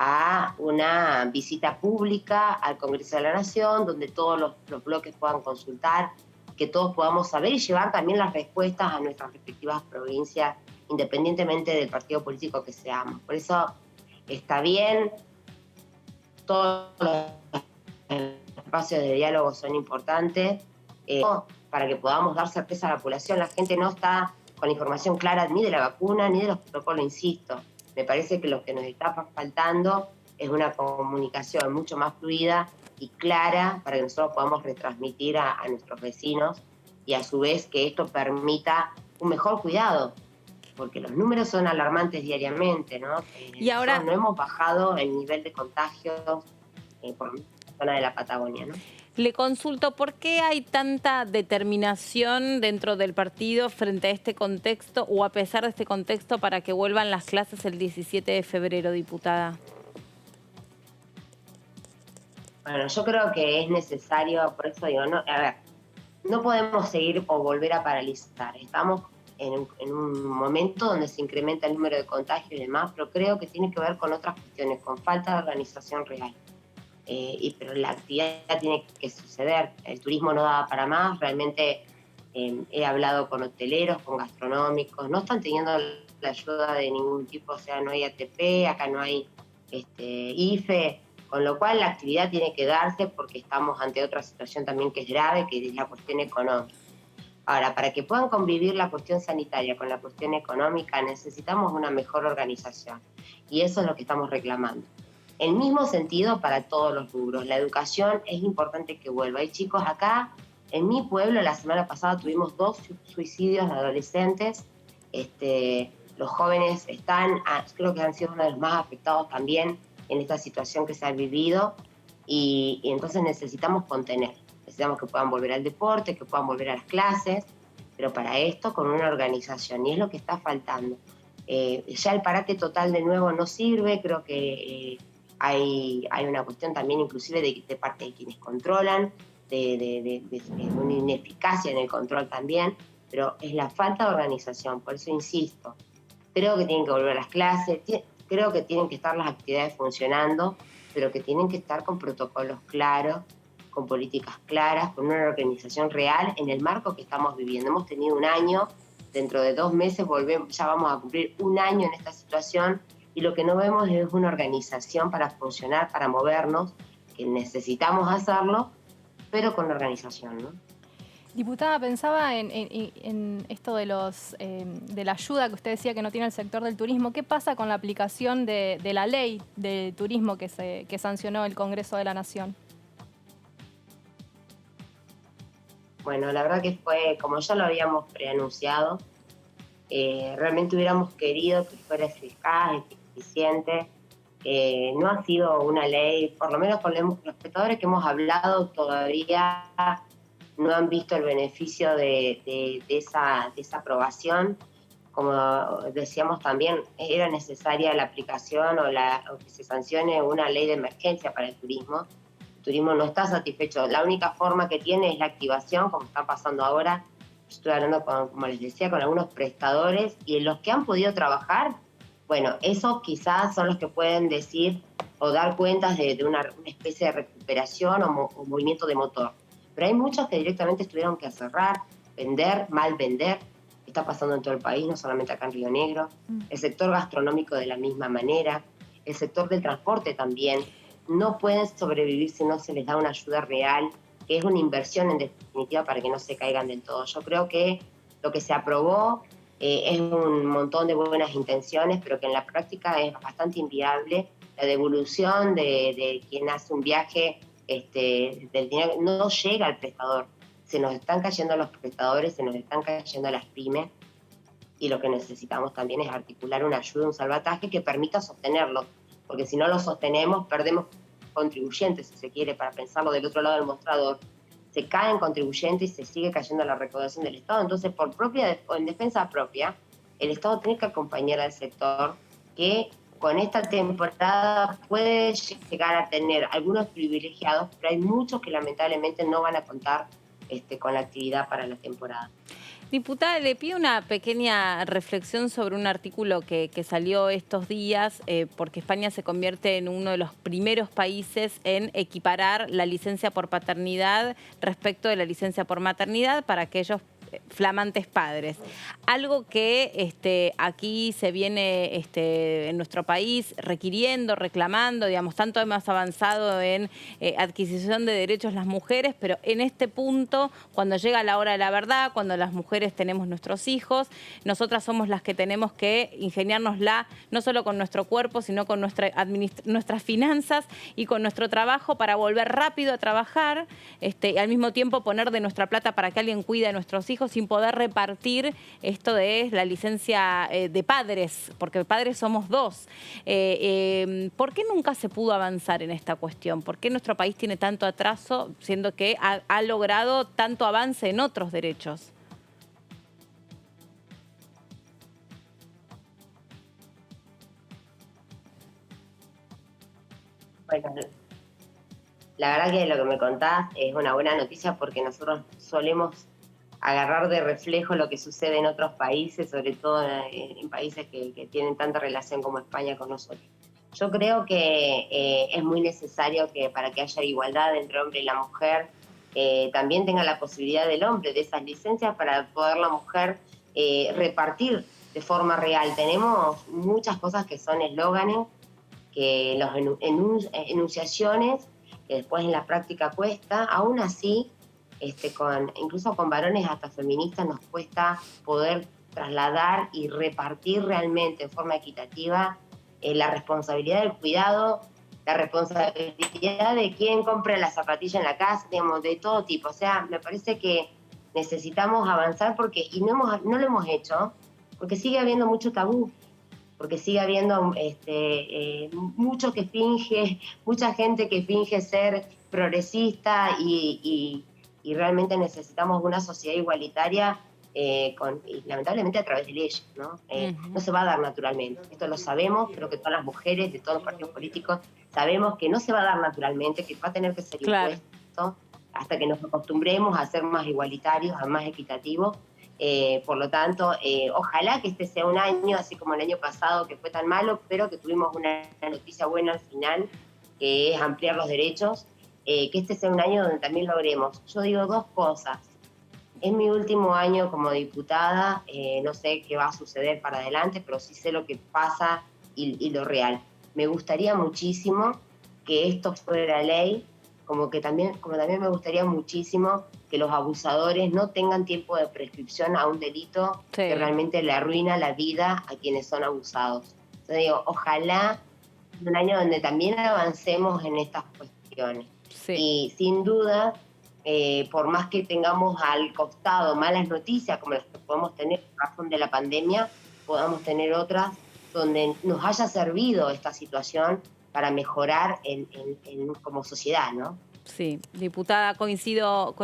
a una visita pública al Congreso de la Nación, donde todos los bloques puedan consultar, que todos podamos saber y llevar también las respuestas a nuestras respectivas provincias, independientemente del partido político que seamos. Por eso está bien, todos los espacios de diálogo son importantes, para que podamos dar certeza a la población. La gente no está con la información clara ni de la vacuna ni de los protocolos, insisto. Me parece que lo que nos está faltando es una comunicación mucho más fluida y clara para que nosotros podamos retransmitir a nuestros vecinos, y a su vez que esto permita un mejor cuidado, porque los números son alarmantes diariamente, ¿no? Y ahora no hemos bajado el nivel de contagios por la zona de la Patagonia, ¿no? Le consulto, ¿por qué hay tanta determinación dentro del partido frente a este contexto, o a pesar de este contexto, para que vuelvan las clases el 17 de febrero, diputada? Bueno, yo creo que es necesario, por eso digo, no podemos seguir o volver a paralizar. Estamos en un momento donde se incrementa el número de contagios y demás, pero creo que tiene que ver con otras cuestiones, con falta de organización real. Pero la actividad tiene que suceder. El turismo no da para más. Realmente he hablado con hoteleros, con gastronómicos, no están teniendo la ayuda de ningún tipo, o sea, no hay ATP, acá no hay IFE, con lo cual la actividad tiene que darse porque estamos ante otra situación también que es grave, que es la cuestión económica. Ahora, para que puedan convivir la cuestión sanitaria con la cuestión económica, necesitamos una mejor organización, y eso es lo que estamos reclamando. El mismo sentido para todos los rubros. La educación es importante que vuelva. Hay chicos acá, en mi pueblo, la semana pasada tuvimos 2 suicidios de adolescentes. Los jóvenes creo que han sido uno de los más afectados también en esta situación que se ha vivido, y entonces necesitamos contener. Necesitamos que puedan volver al deporte, que puedan volver a las clases, pero para esto con una organización, y es lo que está faltando. Ya el parate total de nuevo no sirve, creo que hay una cuestión también inclusive de parte de quienes controlan, de una ineficacia en el control también, pero es la falta de organización. Por eso insisto, creo que tienen que volver a las clases, creo que tienen que estar las actividades funcionando, pero que tienen que estar con protocolos claros, con políticas claras, con una organización real en el marco que estamos viviendo. Hemos tenido un año, dentro de 2 meses ya vamos a cumplir un año en esta situación, y lo que no vemos es una organización para funcionar, para movernos, que necesitamos hacerlo, pero con organización, ¿no? Diputada, pensaba en esto de la ayuda que usted decía que no tiene el sector del turismo. ¿Qué pasa con la aplicación de la ley de turismo que sancionó el Congreso de la Nación? Bueno, la verdad que fue, como ya lo habíamos preanunciado, realmente hubiéramos querido que fuera eficaz, eficiente. No ha sido una ley, por lo menos con los espectadores que hemos hablado, todavía no han visto el beneficio de esa aprobación. Como decíamos también, era necesaria la aplicación o que se sancione una ley de emergencia para el turismo. El turismo no está satisfecho. La única forma que tiene es la activación, como está pasando ahora. Estoy hablando, como les decía, con algunos prestadores, y en los que han podido trabajar, bueno, esos quizás son los que pueden decir o dar cuentas de una especie de recuperación o movimiento de motor. Pero hay muchos que directamente tuvieron que cerrar, vender, mal vender. Está pasando en todo el país, no solamente acá en Río Negro. El sector gastronómico de la misma manera. El sector del transporte también. No pueden sobrevivir si no se les da una ayuda real, que es una inversión en definitiva para que no se caigan del todo. Yo creo que lo que se aprobó es un montón de buenas intenciones, pero que en la práctica es bastante inviable. La devolución de quien hace un viaje del dinero no llega al prestador. Se nos están cayendo los prestadores, se nos están cayendo las pymes, y lo que necesitamos también es articular una ayuda, un salvataje que permita sostenerlo, porque si no lo sostenemos perdemos contribuyentes, si se quiere, para pensarlo del otro lado del mostrador. Se caen contribuyentes y se sigue cayendo la recaudación del Estado. Entonces, por propia o en defensa propia, el Estado tiene que acompañar al sector que con esta temporada puede llegar a tener algunos privilegiados, pero hay muchos que lamentablemente no van a contar con la actividad para la temporada. Diputada, le pido una pequeña reflexión sobre un artículo que salió estos días, porque España se convierte en uno de los primeros países en equiparar la licencia por paternidad respecto de la licencia por maternidad para aquellos flamantes padres. Algo que aquí se viene en nuestro país requiriendo, reclamando, digamos, tanto hemos avanzado en adquisición de derechos las mujeres, pero en este punto, cuando llega la hora de la verdad, cuando las mujeres tenemos nuestros hijos, nosotras somos las que tenemos que ingeniárnosla, no solo con nuestro cuerpo, sino con nuestras finanzas y con nuestro trabajo para volver rápido a trabajar, y al mismo tiempo poner de nuestra plata para que alguien cuide a nuestros hijos sin poder repartir esto de la licencia de padres, porque padres somos dos. ¿Por qué nunca se pudo avanzar en esta cuestión? ¿Por qué nuestro país tiene tanto atraso, siendo que ha logrado tanto avance en otros derechos? Bueno, la verdad que lo que me contás es una buena noticia, porque nosotros solemos agarrar de reflejo lo que sucede en otros países, sobre todo en países que tienen tanta relación como España con nosotros. Yo creo que es muy necesario que para que haya igualdad entre el hombre y la mujer, también tenga la posibilidad del hombre de esas licencias para poder la mujer repartir de forma real. Tenemos muchas cosas que son eslóganes, que las enunciaciones, que después en la práctica cuesta. Aún así, incluso con varones hasta feministas nos cuesta poder trasladar y repartir realmente en forma equitativa la responsabilidad del cuidado, la responsabilidad de quién compra la zapatilla en la casa, digamos, de todo tipo. O sea, me parece que necesitamos avanzar y no lo hemos hecho, porque sigue habiendo mucho tabú, porque sigue habiendo mucha gente que finge ser progresista y realmente necesitamos una sociedad igualitaria y lamentablemente a través de leyes, ¿no? No se va a dar naturalmente. Esto lo sabemos, creo que todas las mujeres de todos los partidos políticos sabemos que no se va a dar naturalmente, que va a tener que ser impuesto hasta que nos acostumbremos a ser más igualitarios, a más equitativos. Por lo tanto, ojalá que este sea un año, así como el año pasado, que fue tan malo, pero que tuvimos una noticia buena al final, que es ampliar los derechos, que este sea un año donde también logremos. Yo digo dos cosas. Es mi último año como diputada, no sé qué va a suceder para adelante, pero sí sé lo que pasa y lo real. Me gustaría muchísimo que esto fuera ley, como también me gustaría muchísimo que los abusadores no tengan tiempo de prescripción a un delito que realmente le arruina la vida a quienes son abusados. Entonces digo, ojalá un año donde también avancemos en estas cuestiones. Y sin duda, por más que tengamos al costado malas noticias como las que podemos tener por razón de la pandemia, podamos tener otras donde nos haya servido esta situación para mejorar como sociedad, ¿no? Sí, diputada, coincido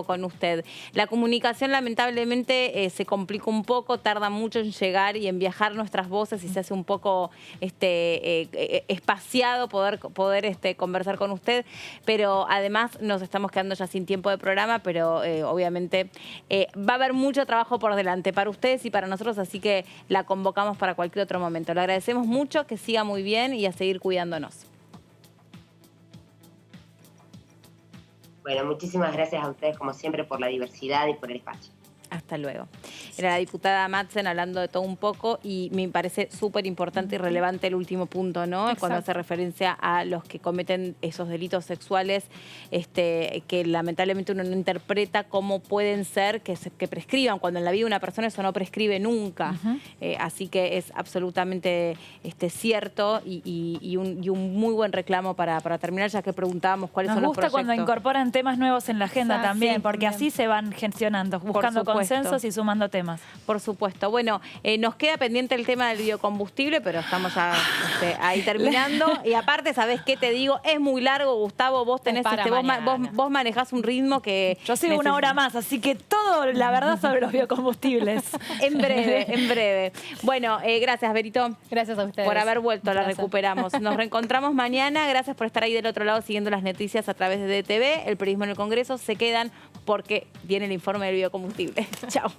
con usted. La comunicación lamentablemente se complica un poco, tarda mucho en llegar y en viajar nuestras voces y se hace un poco espaciado poder conversar con usted, pero además nos estamos quedando ya sin tiempo de programa, pero obviamente va a haber mucho trabajo por delante para ustedes y para nosotros, así que la convocamos para cualquier otro momento. Le agradecemos mucho, que siga muy bien y a seguir cuidándonos. Bueno, muchísimas gracias a ustedes como siempre por la diversidad y por el espacio. Hasta luego. era la diputada Madsen hablando de todo un poco y me parece súper importante y relevante el último punto, ¿no? Exacto. Cuando hace referencia a los que cometen esos delitos sexuales que lamentablemente uno no interpreta cómo pueden ser que prescriban, cuando en la vida de una persona eso no prescribe nunca. Así que es absolutamente cierto y un muy buen reclamo para terminar, ya que preguntábamos cuáles son los proyectos. Nos gusta cuando incorporan temas nuevos en la agenda Exacto. también, Sí, porque así se van gestionando, buscando consensos y sumando temas. Por supuesto. Bueno, nos queda pendiente el tema del biocombustible, pero estamos ya ahí terminando. Y aparte, ¿sabés qué te digo? Es muy largo, Gustavo, vos tenés vos manejás un ritmo que... Yo sigo una hora más, así que todo, la verdad, sobre los biocombustibles. En breve, en breve. Bueno, gracias, Berito. Gracias a ustedes. Por haber vuelto, la Gracias. recuperamos. Nos reencontramos mañana. Gracias por estar ahí del otro lado siguiendo las noticias a través de DTV. El periodismo en el Congreso. Se quedan porque viene el informe del biocombustible. Chao.